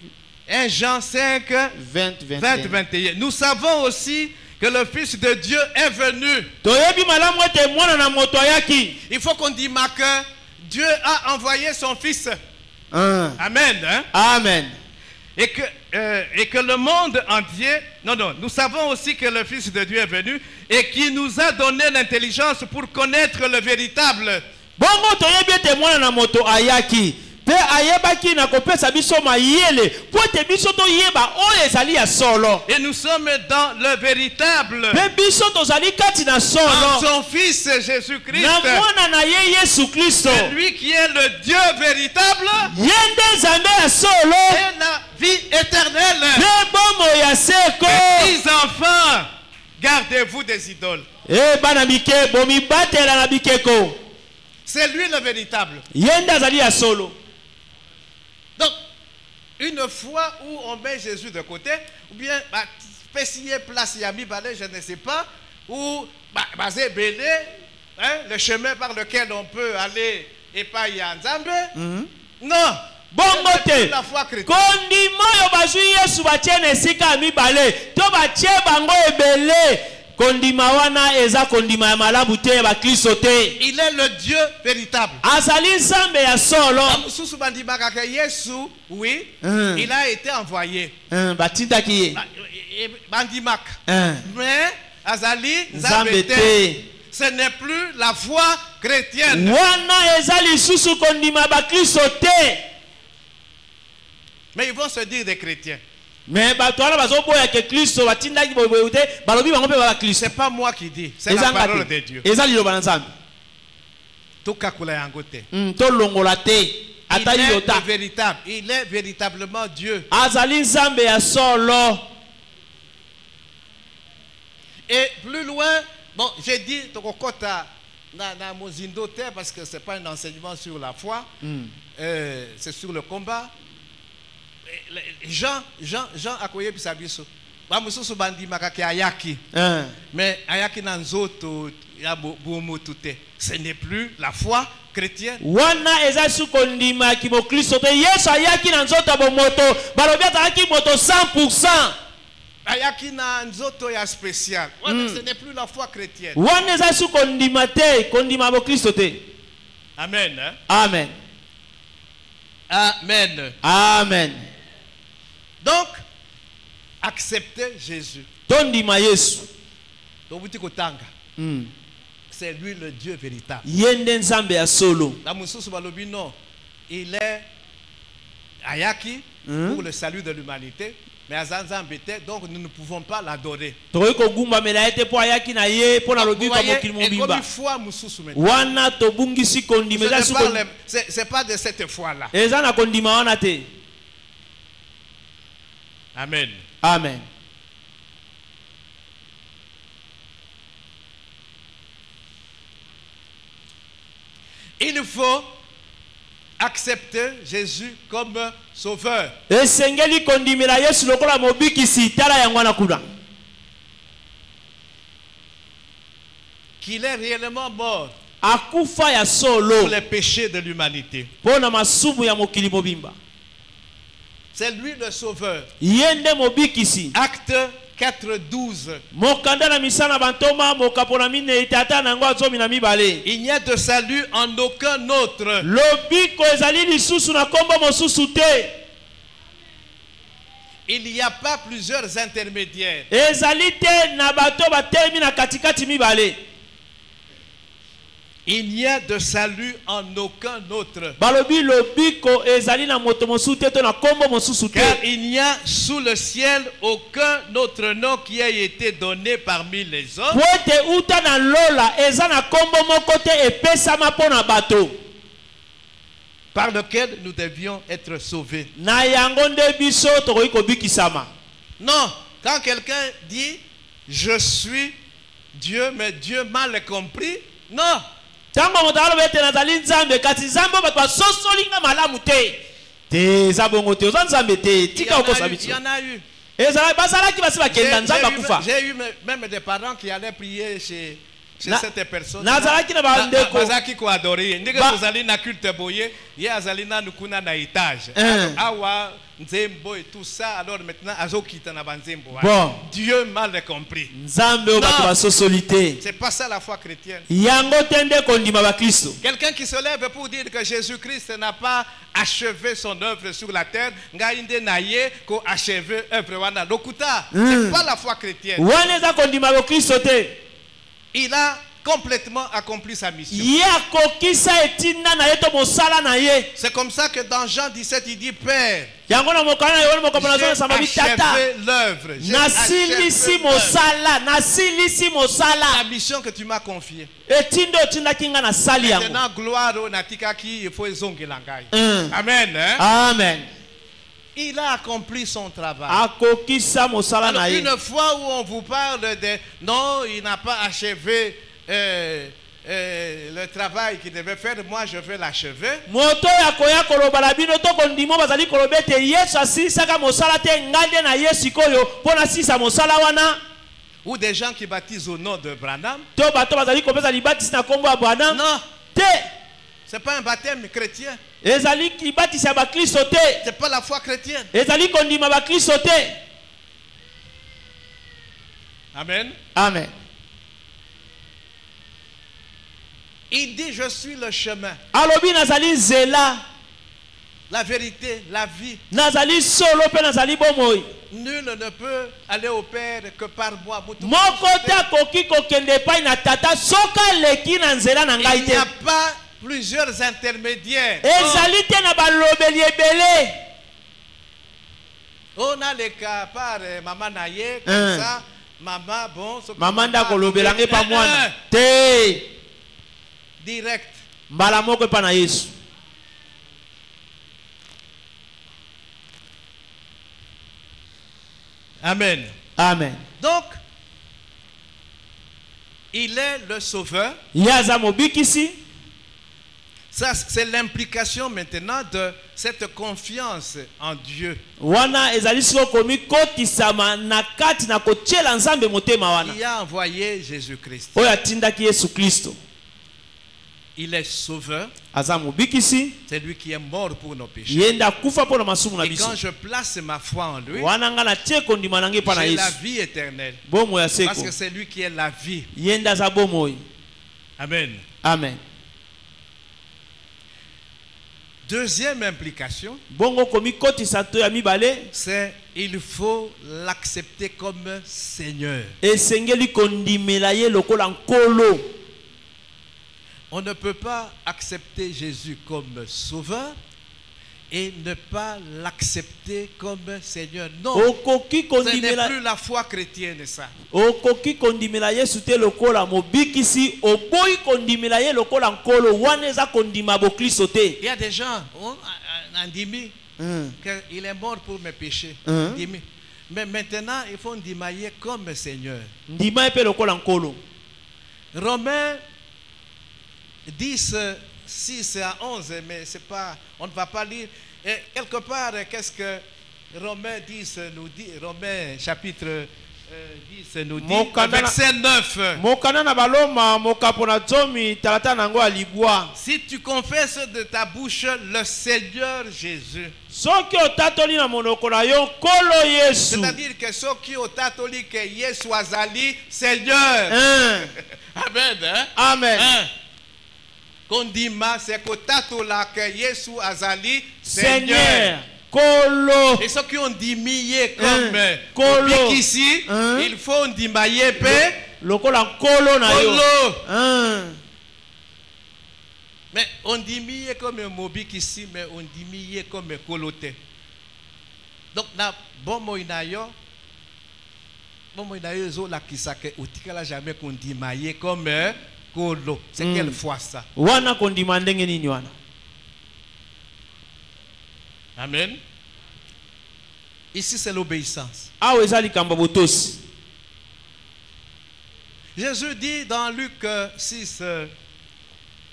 1 Jean 5, 20 20, 21. Nous savons aussi que le Fils de Dieu est venu. Toyebi malamu ete mwana na moto ayaki. Il faut qu'on dise que Dieu a envoyé son Fils. Amen. Hein? Amen. Et que le monde entier, non, nous savons aussi que le Fils de Dieu est venu et qui nous a donné l'intelligence pour connaître le véritable. Bongo toyebi ete mwana na moto ayaki. Pe ayebaki na kopesa biso mayele. Po te biso to yeba oyo ezali ya solo. Et nous sommes dans le véritable. Pe biso tozali kati na solo. En son Fils Jésus-Christ. Na mwana na ye Yesu Kristo. C'est lui qui est le Dieu véritable. Yende nzambe ya solo. Et la vie éternelle. Pe bomo ya seko. Les enfants, gardez-vous des idoles. Bana bike bomi batela na bikeko. C'est lui le véritable. Yende azali ya solo. Donc, une fois où on met Jésus de côté, ou bien, spécier place Yami Balé, je ne sais pas, ou basé Béné, le chemin par lequel on peut aller et pas Yanzambe. Non. Bongo te. La foi chrétienne. Kondima yo bazui Yesu batie na esika mibale. To batie bango ebele. Kondima wana eza kondima ya malamu te ba Kristo te. Il est le Dieu véritable. Azali nzambe ya solo. Susu bandimaka ke Yesu, oui, il a été envoyé. Batindaki ye. Bandimaka. Mais Azali nzambe te. Ce n'est plus la foi chrétienne. Wana ezali susu kondima ba Kristo te. Mais ils vont se dire des chrétiens. Mais batwana bazoboya ke Kristo batindaki boboyote balobi bango pe ba Kristo. C'est pas moi qui dis, c'est la parole de Dieu. Ezali liloba na nzambe. Tokakula yango te. To longola te. Atali yota. Il est véritable. Il est véritablement Dieu. Azali nzambe ya solo. Et plus loin, bon, j'ai dit tokokota na mozindo te parce que c'est pas un enseignement sur la foi. C'est sur le combat. Jean akoye bisabiso. Ba mususu bandi makaki ayaki. Mais ayaki na nzoto ya bomotu te. Ce n'est plus la foi chrétienne. Wana eza su kondima ki mo Kristo te Yesu ayaki na nzoto bomoto. Balobi azalaki moto 100%. ayaki na nzoto ya spécial. Ce n'est plus la foi chrétienne. wana eza su kondima te kondima bokristo te. Amen. Hein? Amen. Amen. Amen. Donc, accepter Jésus. Tondima Yesu. C'est lui le Dieu véritable. Yende nzambe ya solo. La mususu balobi non, il est ayaki pour le salut de l'humanité, mais azanzambe te, donc nous ne pouvons pas l'adorer. Tokoki kogumba mela ete po ayaki na ye po na lobi kwa mokili mobimba. Wana tobungisi kondima eza su kondima. C'est pas de cette foi-là. Eza na kondima wana te. Amen. Amen. Il faut accepter Jésus comme sauveur. Esengeli kondimela Yesu lokola mobikisi tala yango wana kuna. Qu'il est réellement mort akufa ya solo pour les péchés de l'humanité. Pona masumu ya mokili mobimba. C'est lui le sauveur. Yende mobikisi. Acte 4:12. Mokanda na misana bantoma mokapona mine itata na ngo azomi na mibale. Il n'y a de salut en aucun autre. Lobiko ezali lisusu na kombo mosusu te. Il n'y a pas plusieurs intermédiaires. Ezali te na bato batelemi na katikati mibale. Il n'y a de salut en aucun autre. Balobi lobiko ezali na moto mosusu te to na kombo mosusu te. Car il n'y a sous le ciel aucun autre nom qui ait été donné parmi les hommes. Poete uta na lola eza na kombo moko te epesama pona bato. Par lequel nous devions être sauvés. Na yango nde biso tokoki kobikisama. Non, quand quelqu'un dit je suis Dieu, mais Dieu mal compris, non. Tango motalo bete nazali nzambe kati nzambe bato basosolinga malamu te. Te zabongo te nzambe te tika okosa biso. Il y en a eu. Ezala bazalaki basi bakenda nzambe akufa. J'ai eu même des parents qui allaient prier chez cette personne. Nazalaki na bandeko. Bazaki ko adorer. Ndenge kozali na culte boye, ye azali na nukuna na étage. Awa nzembo et tout ça, alors maintenant azokita na banzembo. Bon, Dieu mal compris. Nzambe o bato basosolité. C'est pas ça la foi chrétienne. Yango tende kondima ba Kristo. Quelqu'un qui se lève pour dire que Jésus-Christ n'a pas achevé son œuvre sur la terre, ngainde naye ko achevé œuvre wana lokuta. C'est pas la foi chrétienne. Waneza kondima ba Kristo te. Il a complètement accompli sa mission. C'est comme ça que dans Jean 17 il dit Père, j'ai achevé l'œuvre, la mission que tu m'as confiée. Maintenant gloire au natikaki il faut ezongelangai. Amen. Hein? Amen. Il a accompli son travail. Alors, une fois où on vous parle de non, il n'a pas achevé le travail qu'il devait faire, moi je vais l'achever. Ou des gens qui baptisent au nom de Branham. Non. C'est pas un baptême chrétien. C'est pas la foi chrétienne. Amen. Amen. Il dit je suis le chemin, la vérité, la vie. Nul ne peut aller au Père que par moi. Il n'y a pas plusieurs intermédiaires. On a les cas par maman naye comme ça, maman bon. Maman ndakolobelanga pa mwana. Direct. Mbala moko pa na Yesu. Amen. Amen. Donc, il est le sauveur. Yaza mobikisi. Ça, c'est l'implication maintenant de cette confiance en Dieu. Wana ezalisiko komi kotisama na kati na kochela nzambe motema wana. Il a envoyé Jésus-Christ. Oya tindaki Yesu Kristo. Il est sauveur. aza mobikisi C'est lui qui est mort pour nos péchés. yenda kufa pona masumu na Et biso quand je place ma foi en lui, wana nga na tie kondima na ngai pa na j'ai la Yesu vie éternelle. bomo ya Parce seko que c'est lui qui est la vie. yenda za bomoi. Amen. Amen. Deuxième implication, Bongo komi kotisa to ya mibale c'est il faut l'accepter comme Seigneur. esengeli kondimela ye lokola nkolo. On ne peut pas accepter Jésus comme sauveur et ne pas l'accepter comme Seigneur. Non, Okoki ce n'est kondimela plus la foi chrétienne ça. okoki kondimela Yesu te lokola mobikisi oboyi kondimela ye lokola nkolo wana eza kondima bokristo te. Il y a des gens, on dit qu'il est mort pour mes péchés. Ndimi. Mais maintenant, il faut ndimailler comme Seigneur. Ndima epe lokola nkolo. Romains 10, 6 à 11, mais c'est pas, on ne va pas lire. Et quelque part, qu'est-ce que Romains 10 nous dit? Romains chapitre 10 nous dit, verset 9. Mokana na baloma mokapona zomi talata nango alibwa. Si tu confesses de ta bouche le Seigneur Jésus, Soki otatoli na monoko na yo nkolo Yesu. c'est-à-dire que ceux qui ont tatoli que Yesu azali Seigneur. Amen. Hein? Amen. Hein? Kondima c'est que tatola que Yesu azali Seigneur. Kolo. Et ceux qui ont diminué comme Kolo. ici, il faut dimailler pe Lokola nkolo na yo. Kolo. Mais on diminue comme mobik ici, mais on diminue comme coloté. Donc na bomo inayo zo la kisake otikala jamais qu'on dimaille comme kolo. C'est quelle fois ça? Wana kondima ndenge nini wana? Amen. Ici c'est l'obéissance. Awe eza likambo botosi. Jésus dit dans Luc 6,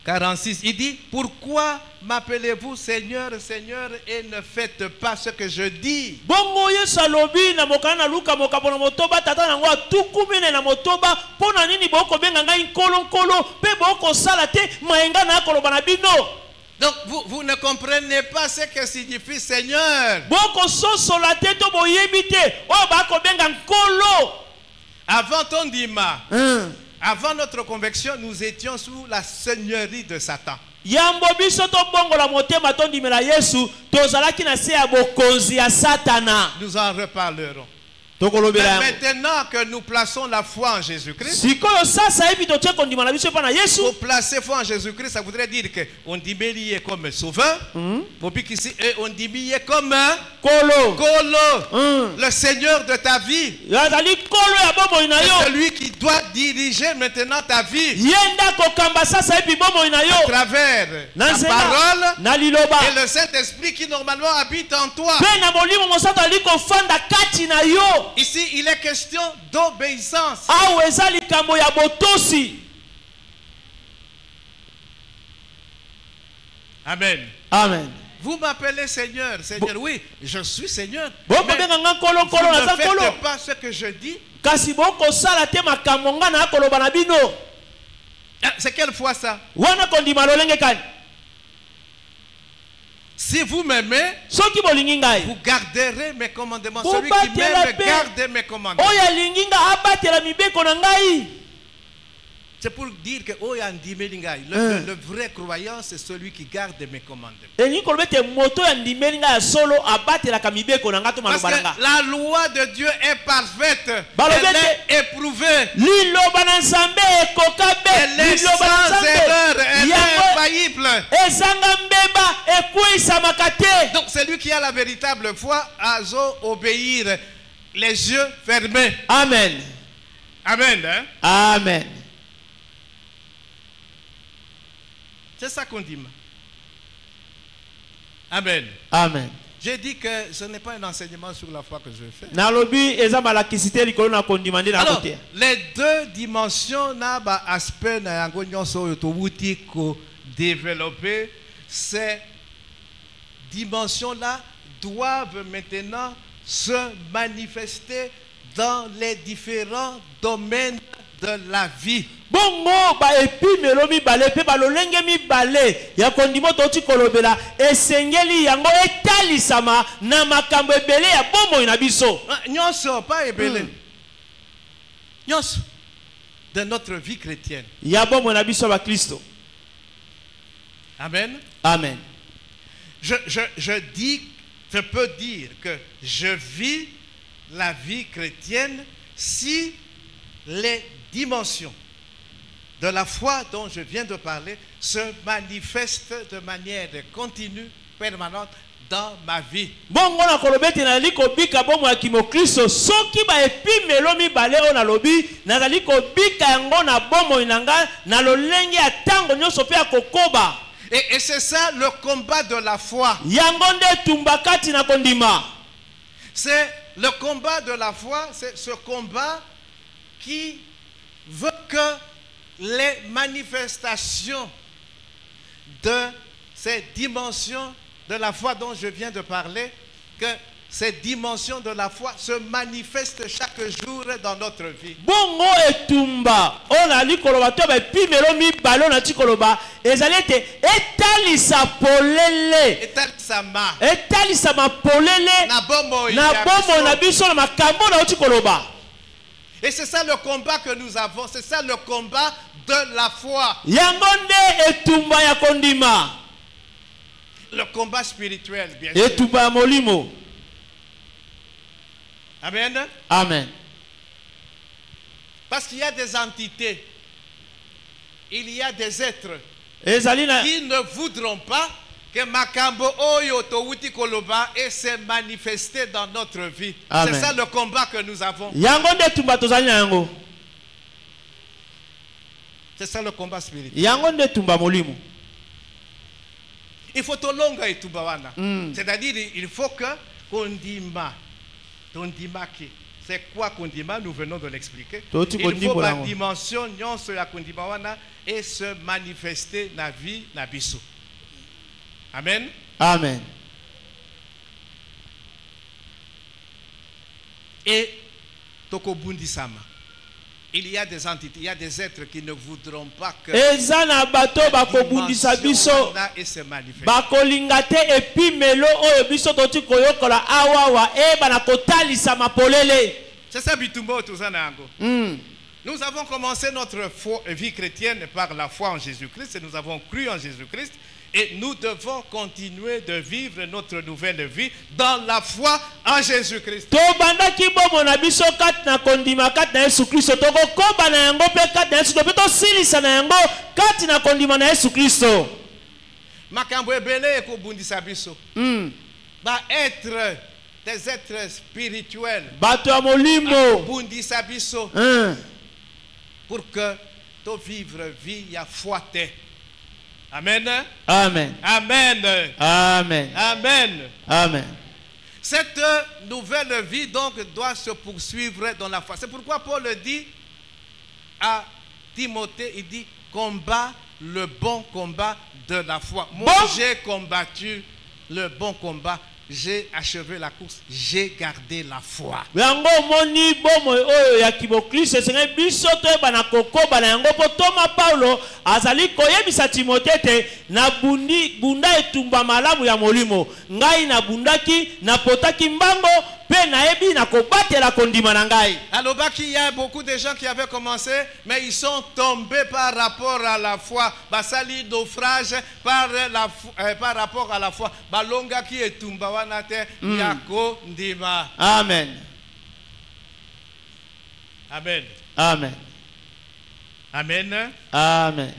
46, il dit, pourquoi m'appelez-vous Seigneur, Seigneur, et ne faites pas ce que je dis? Bongo Yesu alobi na mokana Luka mokapo na motoba tata nango atukumene na motoba pona nini boko benga ngai nkolo nkolo pe boko sala te maenga na koloba na bino. Donc vous ne comprenez pas ce que signifie Seigneur. Boko sosola te to boyebi te o bako benga nkolo. Avant ton dima, avant notre conversion, nous étions sous la seigneurie de Satan. Yambo biso to bongola motema to ndimela Yesu tozalaki na se ya bokonzi ya Satana. Nous en reparlerons. Mais Tokolobela. maintenant que nous plaçons la foi en Jésus-Christ, Sikoyo sasa hivi totie kondima na biso pa na Yesu. pour placer foi en Jésus-Christ, ça voudrait dire qu'on dit bélier comme sauveur, et on dit billet comme Kolo. Kolo, le Seigneur de ta vie. Yazali kolo ya bomo ina C'est yo. celui qui doit diriger maintenant ta vie Yenda kokamba sasa hivi bomo ina à yo. travers Na la nzela, parole na liloba. et le Saint-Esprit qui normalement habite en toi. Pe na molimo mosato aliko fanda kati na yo. Ici, il est question d'obéissance. Awe eza likambo ya botosi. Amen. Amen. Vous m'appelez Seigneur. Seigneur, oui, je suis Seigneur. Boko Mais benga nga kolo vous kolo na za ne kolo. faites pas ce que je dis. Kasi boko sala te makambo nga na koloba na bino. C'est quelle fois ça? Wana kondima lolenge kani. Si vous m'aimez, Soki bolingi ngai. vous garderez mes commandements. Vous Celui qui battez la m'aime paix. garde mes commandements. Oya linginga abatela mibeko na ngai. C'est pour dire que le vrai croyant, c'est celui qui garde mes commandements. Elingi kolobete moto ya ndimeli ngai ya solo abatela ka mibeko na ngato Parce maloba na nga. que la loi de Dieu est parfaite. Balobete. Elle est éprouvée. Liloba na Nzambe ekoka be. Elle est Liloba na sans erreur. Nzambe. Elle est Yango infaillible. ezanga mbeba ekwisamaka te. Donc celui qui a la véritable foi a obéir les yeux fermés. Amen. Amen. Hein? Amen. C'est ça qu'on dit. Amen. Amen. J'ai dit que ce n'est pas un enseignement sur la foi que je fais. Nalobi eza malakisi te likolo na kondimande na Alors, kote. les deux dimensions na ba aspect na yango nyonso oyo towuti ko développer, ces dimensions-là doivent maintenant se manifester dans les différents domaines de la vie. Bongo ba epimelo mibale pe balolenge mibale ya kondima toti kolobela esengeli yango etalisama na makambo ebele ya bomoi na biso. Nyonso pas ebele. Nyonso de notre vie chrétienne. Ya bomoi na biso ba Kristo. Amen. Amen. Je peux dire que je vis la vie chrétienne si les dimensions de la foi dont je viens de parler se manifestent de manière continue, permanente dans ma vie. Bongo na kolobeti na liko bika bomo ya kimo Kristo soki ba epimelo mibale ona lobi na liko bika yango na bomo inanga na lolenge ya tango nyonso pe akokoba. Et c'est ça le combat de la foi. Yangonde tumbakati na kondima. C'est le combat de la foi, c'est ce combat qui veut que les manifestations de ces dimensions de la foi dont je viens de parler, que ces dimensions de la foi se manifestent chaque jour dans notre vie. Bongo etumba ona likoloba to ba pimelo mi balo na tikoloba ezalete etalisa polele etalisa ma polele na bomo na biso na makambo na tikoloba. Et c'est ça le combat que nous avons, c'est ça le combat de la foi. Yangonde etumba ya kondima. Le combat spirituel, bien sûr. Etumba molimo. Amen. Amen. Parce qu'il y a des entités, il y a des êtres qui ne voudront pas que Makambo Oyo Towuti Koloba et se manifester dans notre vie. C'est ça le combat que nous avons. C'est ça le combat spirituel. Il faut tolonga et tubawana. C'est-à-dire il faut que Kondima. C'est quoi Kondima? Nous venons de l'expliquer. Il faut la dimension nyonso ya Kondima wana et se manifester na vie na biso. Amen. Amen. Et tokobundisama. Il y a des entités, il y a des êtres qui ne voudront pas que ezana bato bakobundisa biso bakolingate epimelo oyo biso toti koyokola awawa bana kotalisa mapolele. C'est ça bitumbo tozana yango. Nous avons commencé notre vie chrétienne par la foi en Jésus-Christ et nous avons cru en Jésus-Christ. Et nous devons continuer de vivre notre nouvelle vie dans la foi en Jésus-Christ. Makambo ebele ekobundisa biso. Ba être des êtres spirituels. Bato ya molimo bundisa biso. Pour que to vivre vie ya foi te. Amen. Amen. Amen. Amen. Amen. Amen. Cette nouvelle vie donc doit se poursuivre dans la foi. C'est pourquoi Paul dit à Timothée, il dit combat le bon combat de la foi. Moi j'ai combattu le bon combat. J'ai achevé la course, j'ai gardé la foi. Yango moni bomo oyo ya kibokristo senge biso to bana kokoba na yango po Toma Paulo azali koyebisa Timothée te na bunda etumba malamu ya molimo ngai na bundaki na potaki mbango pe na ebi na kobatela kondima na ngai. Alors il y a beaucoup de gens qui avaient commencé mais ils sont tombés par rapport à la foi. Basali naufrage par rapport à la foi. Balonga ki etumba wana te yako ndima. Amen. Amen. Amen. Amen. Amen.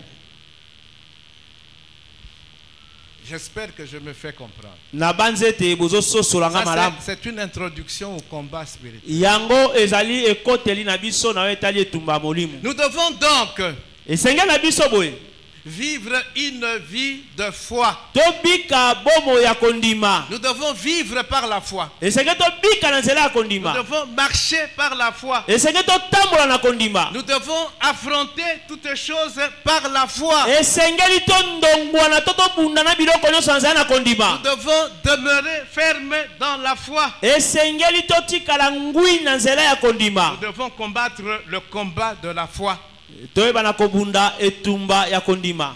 J'espère que je me fais comprendre. C'est une introduction au combat spirituel. Nous devons donc vivre une vie de foi. tobika bomo ya kondima Nous devons vivre par la foi. esenge tobika na nzela ya Nous kondima devons marcher par la foi. esenge totambola na kondima Nous devons affronter toutes choses par la foi. esengeli tondongwana to tobunda na biloko nyonso na nzela na Nous kondima devons demeurer fermes dans la foi. esengeli totikala ngwi na nzela ya kondima Nous devons combattre le combat de la foi. toyeba na kobunda etumba ya kondima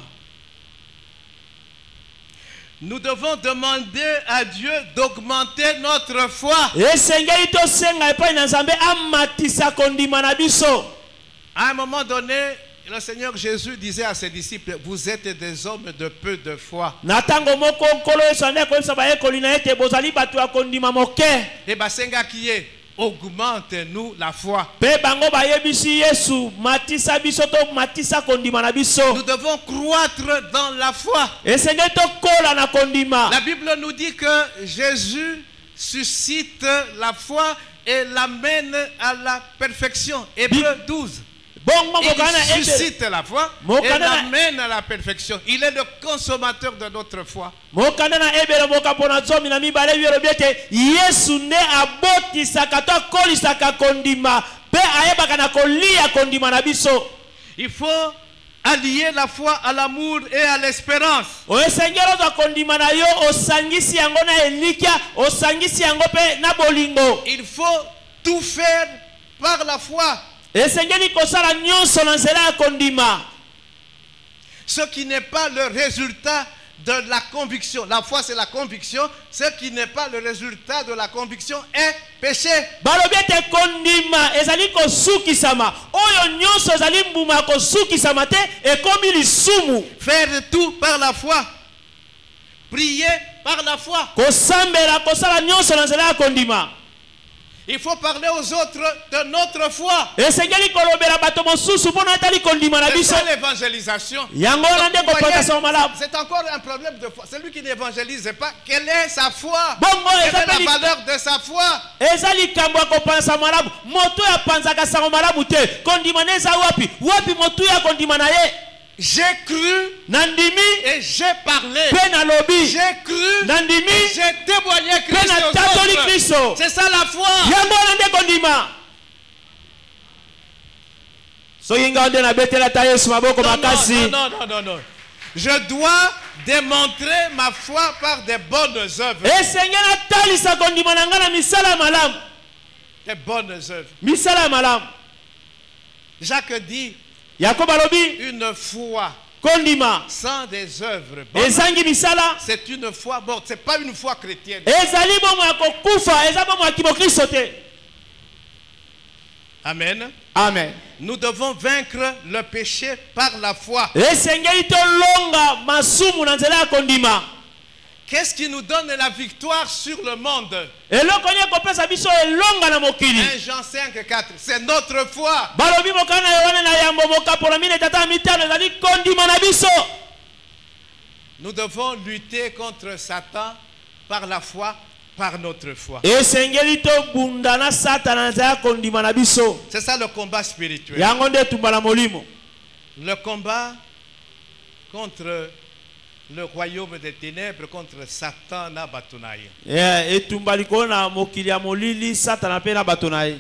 Nous devons demander à Dieu d'augmenter notre foi. esengeli tosenga epai na nzambe amatisa kondima na biso. À un moment donné, le Seigneur Jésus disait à ses disciples, vous êtes des hommes de peu de foi. Na tango moko nkolo yesu ande koyebisa bayekoli na ete bozali bato ya kondima moke Et basenga qui est, augmente-nous la foi. mpe bango bayebisi yesu matisa biso to matisa kondima na biso Nous devons croître dans la foi. esengeli tokola na kondima. La Bible nous dit que Jésus suscite la foi et l'amène à la perfection. Hébreux 12. bongo Il mokana ete suscite la foi et Mokana- l'amène à la perfection. Il est le consommateur de notre foi. mokanda na ebele moka mpona zomi na mibale biolobi ete yesu nde abotisaka to akolisaka kondima mpe ayebaka na kolia kondima na biso. Il faut allier la foi à l'amour et à l'espérance. esengeli ozwa kondima na yo osangisi yango na elikya osangisi yango mpe na bolingo. Il faut tout faire par la foi. esengeli kosala nyonso na nzela ya kondima. Ce qui n'est pas le résultat de la conviction. La foi, c'est la conviction. Ce qui n'est pas le résultat de la conviction est péché. balobi ete kondima ezali kosukisama oyo nyonso ezali mbuma ya kosukisama te ekomi lisumu. Faire tout par la foi. Prier par la foi. kosambela kosala nyonso na nzela ya kondima. Il faut parler aux autres de notre foi. esengeli kolobela bato mosusu mpo na etali kondima na C'est biso. ça l'évangélisation. yango wana nde Vous voyez, kopekasa malamu. c'est encore un problème de foi. Celui qui n'évangélise pas, quelle est sa foi? bongo Quelle eza est la mpe valeur de sa foi? eza likambo ya kopanza malamu. moto oyo apanzaka sango malamu te kondima na eza wapi wapi motu ya kondima na ye. J'ai cru na ndimi et j'ai parlé. mpe nalobi J'ai cru na ndimi et j'ai témoigné mpe Christ aux natatoli autres. kristo. C'est ça la foi. yango wana nde kondima. soki ngao nde nabetela ta yesu maboko makasi. Non, non, non, non, non. Je dois démontrer ma foi par des bonnes œuvres. esengeli atalisa kondima na ngai na misala ya malamu. Des bonnes œuvres. misala ya malamu. Jacques dit, yakobo alobi une foi kondima sans des œuvres bonnes, ezangi misala c'est une foi morte. C'est pas une foi chrétienne. ezali bomo ya kokufa eza bomo ya kimokristo te. Amen. amen. Nous devons vaincre le péché par la foi. esengeli tolonga masumu na nzela ya kondima. Qu'est-ce qui nous donne la victoire sur le monde? eloko nini ekopesa biso elonga na mokili. 1 Jean 5:4. C'est notre foi. balobi mokana na yohane na yambo mokapola mine tata ya mitano ezali kondima na biso. Nous devons lutter contre Satan par la foi, par notre foi. esengeli tobunda na satana na nzela ya kondima na biso. C'est ça le combat spirituel. yango nde etumba na molimo. Le combat contre le royaume des ténèbres, contre Satan na bato na ye. etumba likolo na mokili ya molili satana mpe na bato na ye.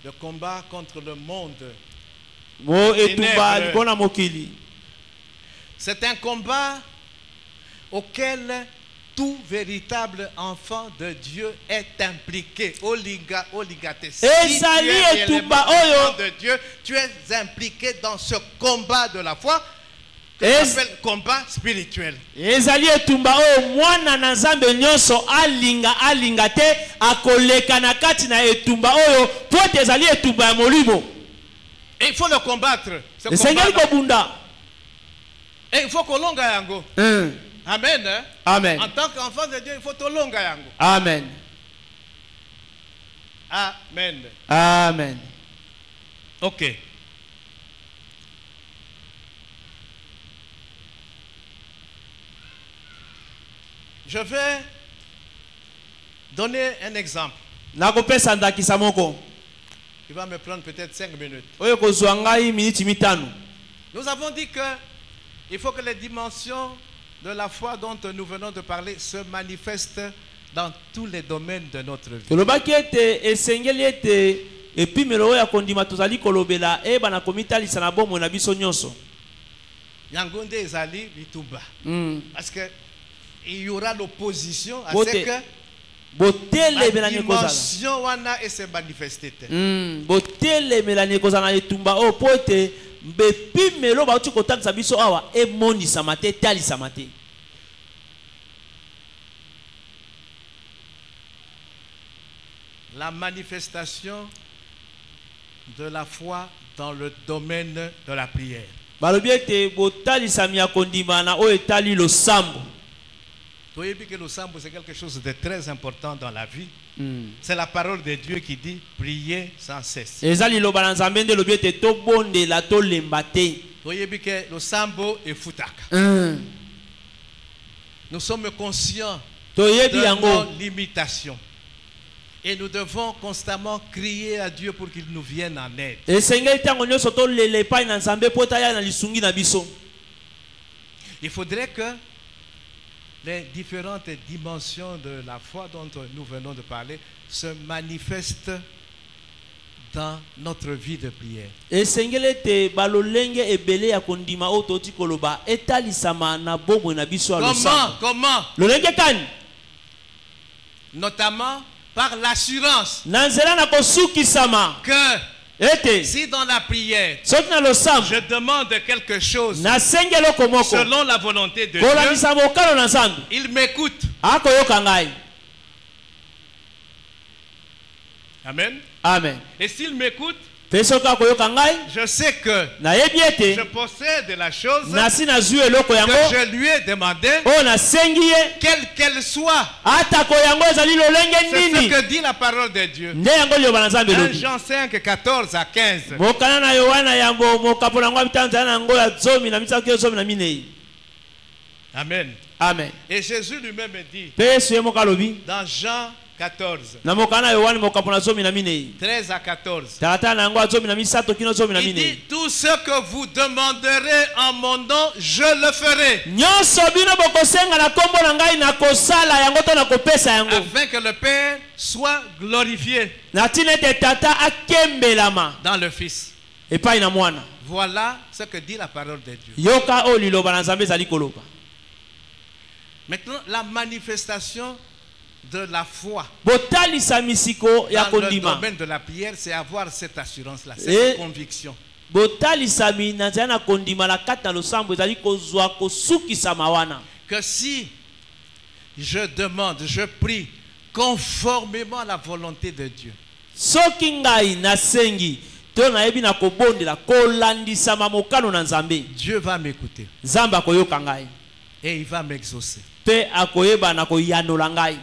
Le combat contre le monde. mo etumba Ténèbres. likolo na mokili. C'est un combat auquel tout véritable enfant de Dieu est impliqué. Oligate. Si tu Ezali es réellement etumba enfant oyo. de Dieu, tu es impliqué dans ce combat de la foi que Ez- l'on appelle combat spirituel. ezali etumba oyo mwana na nzambe nyonso alinga te akoleka na kati na etumba oyo po ete ezali etumba ya molimo. Et il faut le combattre. Ce esengeli combat-là. kobunda. Et il faut kolonga yango. Amen. Hein? amen. En tant qu'enfant de Dieu, il faut tolonga yango. amen. Amen. amen. Ok. Je vais donner un exemple. nakopesa ndakisa moko. qui va me prendre peut-être 5 minutes. oyo kozwa ngai miniti mitano. Nous avons dit que il faut que les dimensions de la foi dont nous venons de parler se manifestent dans tous les domaines de notre vie. Tolobaki ete esengeli ete epimelo oyo ya kondima tozali kolobela ebana komitalisa na bomoi na biso nyonso. Yango nde ezali bitumba. Parce que il y aura l'opposition à Bote. ce que Botelemela la nekozala. dimension wana et se manifester. Botelemela nekozala na etumba oyo po ete bepimelo bauti kotangisa biso awa emonisama te etalisama te. La manifestation de la foi dans le domaine de la prière. Balobi ete botalisami ya kondima na oyo etali losambo. Toyebi que le sambo c'est quelque chose de très important dans la vie. C'est la parole de Dieu qui dit prier sans cesse. Eza liloba na Nzambe nde lobi ete tobondela tolemba te. Toyebi que le sambo est futaka. Nous sommes conscients Toyebi de yango. nos limitations. Et nous devons constamment crier à Dieu pour qu'il nous vienne en aide. Esengeli tango nyonso tolela epai na Nzambe po taya na lisungi na biso. Il faudrait que les différentes dimensions de la foi dont nous venons de parler se manifestent dans notre vie de prière. Esengeli ete balolenge ebele ya kondima oyo toti koloba etalisama na bomoi na biso ya losambo. Comment? Lolenge kani? Notamment par l'assurance Na nzela na kosukisama que ete si dans la prière soki na losambo je demande quelque chose nasengi eloko moko selon la volonté de Dieu, kolandisa mokalo na Nzambe il m'écoute. akoyoka ngai. Amen. Amen. Et s'il m'écoute, Pe soki akoyoka ngai je sais que nayebi ete je possède la chose nasi nazwi eloko que yango je lui ai demandé, oyo nasengi ye quelle qu'elle soit. atako yango ezali lolenge C'est ce nini que dit la parole de Dieu. nde yango liloba na Nzambe 1 elobi. Jean 5, 14 à 15. Mokana na Yohana yango mokapo nango ya mitano nzala nango ya zomi na mitano kilo zomi na minei. Amen. Amen. Et Jésus lui-même dit Pe Yesu ye moko alobi dans Jean 14, na mokana na Yohana mokapo na zomi na minei. 13 à 14. Tata na yango ya zomi na misato kino zomi na Il dit, minei. tout ce que vous demanderez en mon nom, je le ferai. Nyonso bino bokosenga na kombo na ngai na kosala yango to na kopesa yango. Afin que le Père soit glorifié Na tina ete tata akembelama dans le Fils. epai na mwana. Voilà ce que dit la parole de Dieu. Yoka oyo liloba na Nzambe ezali koloba. Maintenant, la manifestation de la foi Botalisa misiko ya dans le kondima. domaine de la prière, c'est avoir cette assurance-là, Et- cette conviction. Botalisami na nzela na kondima na kati na losambo ezali kozwa kosukisama wana. Que si je demande, je prie conformément à la volonté de Dieu, Soki ngai nasengi to nayebi na kobondela kolandisama mokano na Nzambe, Dieu va m'écouter Nzambe akoyoka ngai et il va m'exaucer. pe akoyeba na koyanola ngai.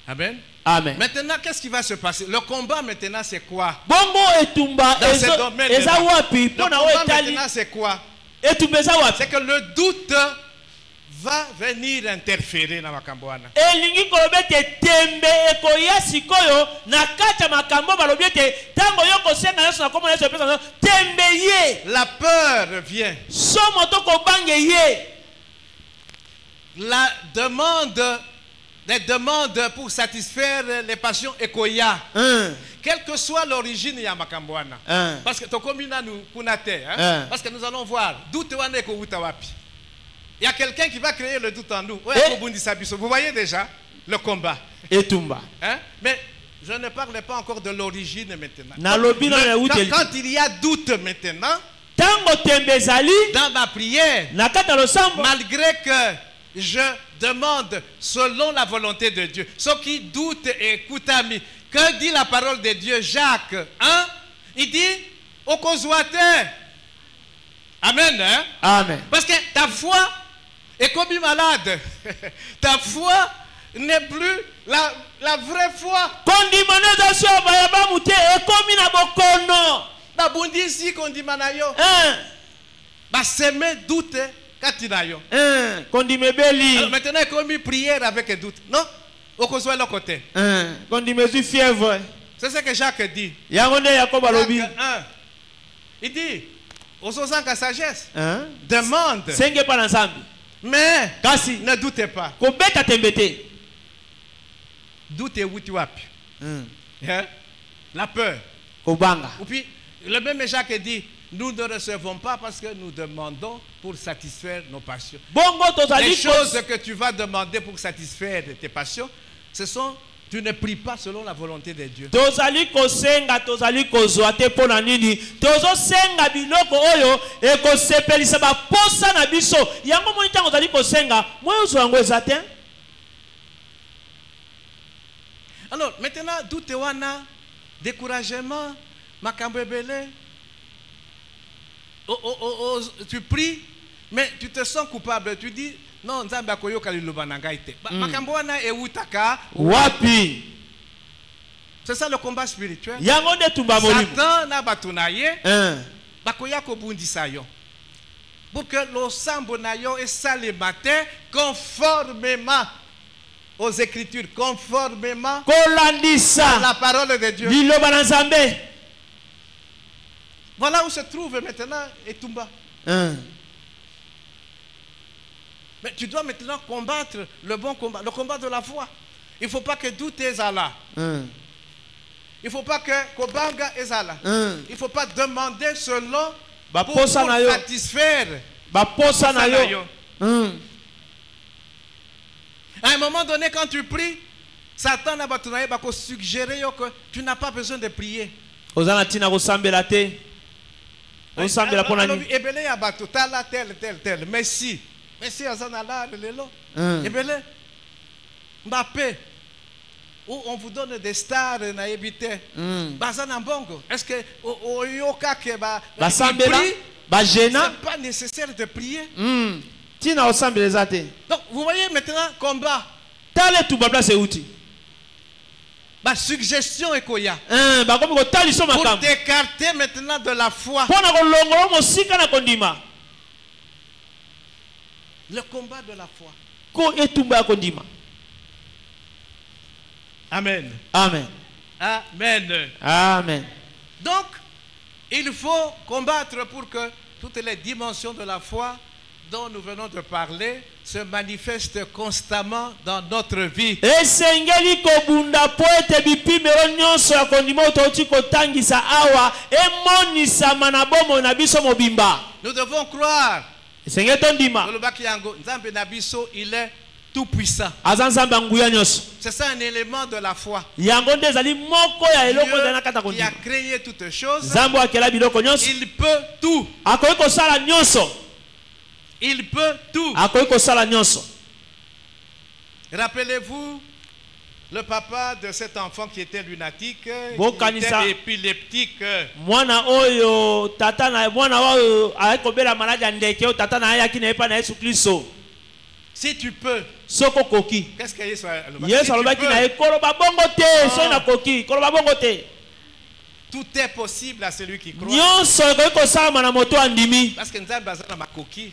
Amen. Amen. Maintenant, qu'est-ce qui va se passer? Le combat maintenant, c'est quoi? Bongo etumba Dans ce domaine eza là. wapi Le pona combat o etali maintenant, c'est quoi? etumba eza wapi? C'est que le doute va venir interférer dans ma camboana. Elingi kolobi ete tembe ekoya sikoyo na kati ya makambo balobi ete ntango yo kosenga nyonso na kombo na Yesu epesa yo, tembe ye La peur vient. somo to kobange ye. La demande, les demandes pour satisfaire les passions ekoya. Quelle que soit l'origine ya makambwana. Parce que tokomina nous kunate, hein? Parce que nous allons voir doute wana eko uta wapi. Il y a quelqu'un qui va créer le doute en nous. Vous voyez déjà le combat. Etumba. Hein? Mais je ne parle pas encore de l'origine maintenant. Quand il y a doute maintenant, Tango tembe ezali dans ma prière, na kati ya losambo malgré que je demande selon la volonté de Dieu, ceux qui doutent et écoutent, que dit la parole de Dieu, Jacques 1, il dit, au causoité. Amen. Hein? Amen. Parce que ta foi est comme une malade. Ta foi n'est plus la vraie foi. Kondimanazation bayaba mute ekomi na bokono. Babundi ici kondimana yo. Ba semer doute katina yo. Kondimebeli. Alors maintenant comme prière avec doute. Non? Au causoité l'autre côté. Kondimezi fièvre. C'est ce que Jacques dit. yango nde Yakobo alobi. Jacques 1. Il dit, aux osanga sagesse, Hein? demande, Senge pa na Nzambe. mais Kasi ne doutez pas. kobeta tembe te. Doutez où tu as pu. Hein? La peur. Kobanga. Et puis, le même Jacques dit, nous ne recevons pas parce que nous demandons pour satisfaire nos passions. Bongo Les tozali choses que tu vas demander pour satisfaire tes passions, ce sont, tu ne pries pas selon la volonté de Dieu. tozali kosenga tozali kozwa te mpo na nini tozosenga biloko oyo ekosepelisa baposa na biso yango moni ntango ozali kosenga moyo ozwa yango eza te. Alors, maintenant, doute wana, découragement, makambo ebele, tu pries, mais tu te sens coupable. Tu dis, non, Nzambe akoyoka liloba na ngai te. Makambo wana ewutaka Wapi? C'est ça le combat spirituel. Yango nde tumba molimo. Satan na bato na ye, bakoya kobundisa yo. Pour que losambo na yo esalema te conformément aux Écritures, conformément kolandisa à la parole de Dieu. liloba na Nzambe. Voilà où se trouve maintenant Etumba. Mais tu dois maintenant combattre le bon combat, le combat de la foi. Il ne faut pas que doute ezala. Il ne faut pas que kobanga ezala. Il ne faut pas demander selon pour satisfaire. Baposa na yo. À un moment donné, quand tu pries, Satan va te suggérer que tu n'as pas besoin de prier. Ozana tina kosambela te. Osambela pona ni. Ebele ya bato tala tel. Messi azana la lelo. Ebele Mbappé. Où on vous donne des stars na ebite. Bazana mbongo. Est-ce que oyoka ke ba basambela ba gênant? C'est pas nécessaire de prier. Tina osambela zate. Donc vous voyez maintenant combat. Tale tu babla se uti. Ba suggestion ekoya. Ba komi ko tali so Pour makambo. t'écarter maintenant de la foi. Pona ko longola mosika na kondima. Le combat de la foi. Ko etumba ya kondima. Amen. Amen. Amen. Amen. Donc, il faut combattre pour que toutes les dimensions de la foi dont nous venons de parler se manifestent constamment dans notre vie. Esengeli kobunda po ete bipimelo nyonso ya kondima ototi kotangisa awa emonisa mana bomo na biso mobimba. Nous devons croire. Esengeli tondima. Olobaki yango Nzambe na biso, il est tout puissant. Azanzambe nguya nyonso. C'est ça un élément de la foi. Yango nde ezali moko ya eloko na kata Dieu qui a kondima. créé toutes choses. Nzambe akela biloko nyonso. Il peut tout. Akoki kosala nyonso. Il peut tout. Akoki kosala nyonso. Rappelez-vous le papa de cet enfant qui était lunatique, qui Kanisa. était épileptique. Mwana oyo tata na mwana oyo akobela maladi ya ndeke oyo tata na ayaki na epa na Yesu Kristo. Si tu peux. Soko koki. Qu'est-ce que Yesu a dit? Yesu alobaki na ye koloba bongo te, so na koki, koloba bongo te. Tout est possible à celui qui croit. Nyonso ekoki kosalama na moto andimi. Parce que Nzambe aza na makoki.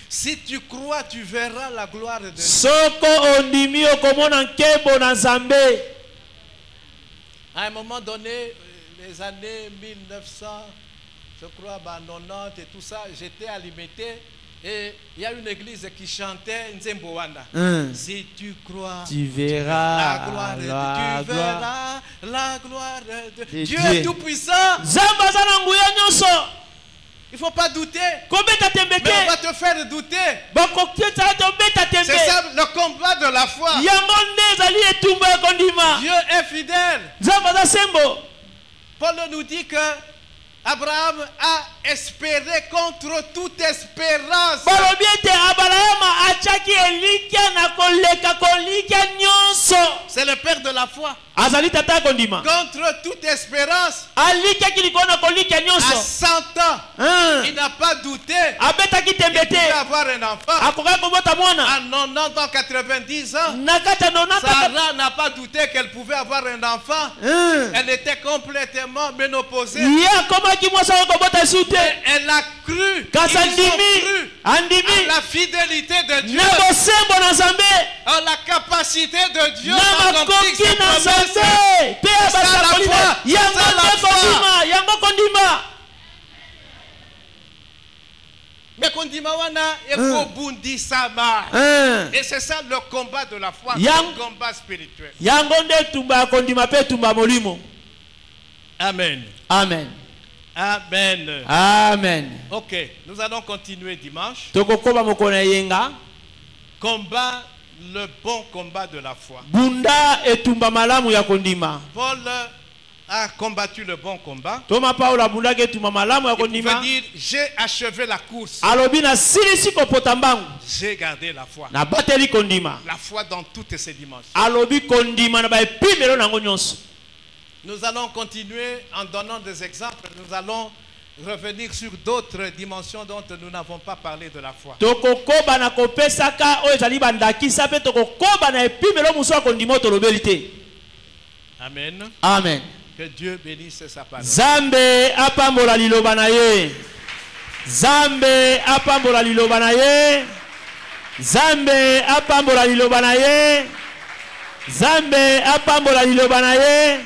Si tu crois, tu verras la gloire de Dieu. Soko ondimi okomona nkembo na Nzambe. À un moment donné, les années 1900, je crois, 90 et tout ça, j'étais à Limité et il y a une église qui chantait Nzembo Wana. Si tu crois, tu verras la gloire de Dieu. Tu verras la gloire de Dieu. Dieu est tout puissant. Nzambe aza na nguya nyonso. Il ne faut pas douter. Mais on va te faire douter. C'est ça le combat de la foi. Dieu est fidèle. Paul nous dit que Abraham a espéré contre toute espérance. C'est le père de la foi. Contre toute espérance. À 100 ans, il n'a pas douté. Il pouvait avoir un enfant. À 90 ans, 90 ans, Sarah n'a pas douté qu'elle pouvait avoir un enfant. Elle était complètement ménopausée. Elle a cru. Ils ont cru andimi la fidélité de Dieu, na bosembo na Nzambe à la capacité de Dieu na d'accomplir ses makoki na promesses. Nzambe pe ya C'est ça la basakoli foi. yango C'est ça la nde foi. kondima yango kondima Mais kondima wana eko bundi sama. Et c'est ça le combat de la foi, le combat spirituel. yango nde etumba ya kondima pe etumba molimo. Amen. Amen. Amen. Amen. Ok, nous allons continuer dimanche. Tokokoba mokona yenga Combat, le bon combat de la foi. bunda etumba malamu ya kondima. Paul a combattu le bon combat. Toma Paula bunda ke etumba malamu ya Il kondima. veut dire, j'ai achevé la course. Alobi na silisi kopota mbangu J'ai gardé la foi. na bateli kondima. La foi dans toutes ses dimensions. Alobi kondima na ba epimelo nango nyonso. Nous allons continuer en donnant des exemples. Nous allons revenir sur d'autres dimensions dont nous n'avons pas parlé de la foi. Tokokoba na kopesaka oyo ezali bandakisa pe tokokoba na epimelo muso ya kondima tolobeli te. Amen. Amen. Que Dieu bénisse sa parole. Zambe apambola liloba na ye. Zambe apambola liloba na ye. Zambe apambola liloba na ye. Zambe apambola liloba na ye.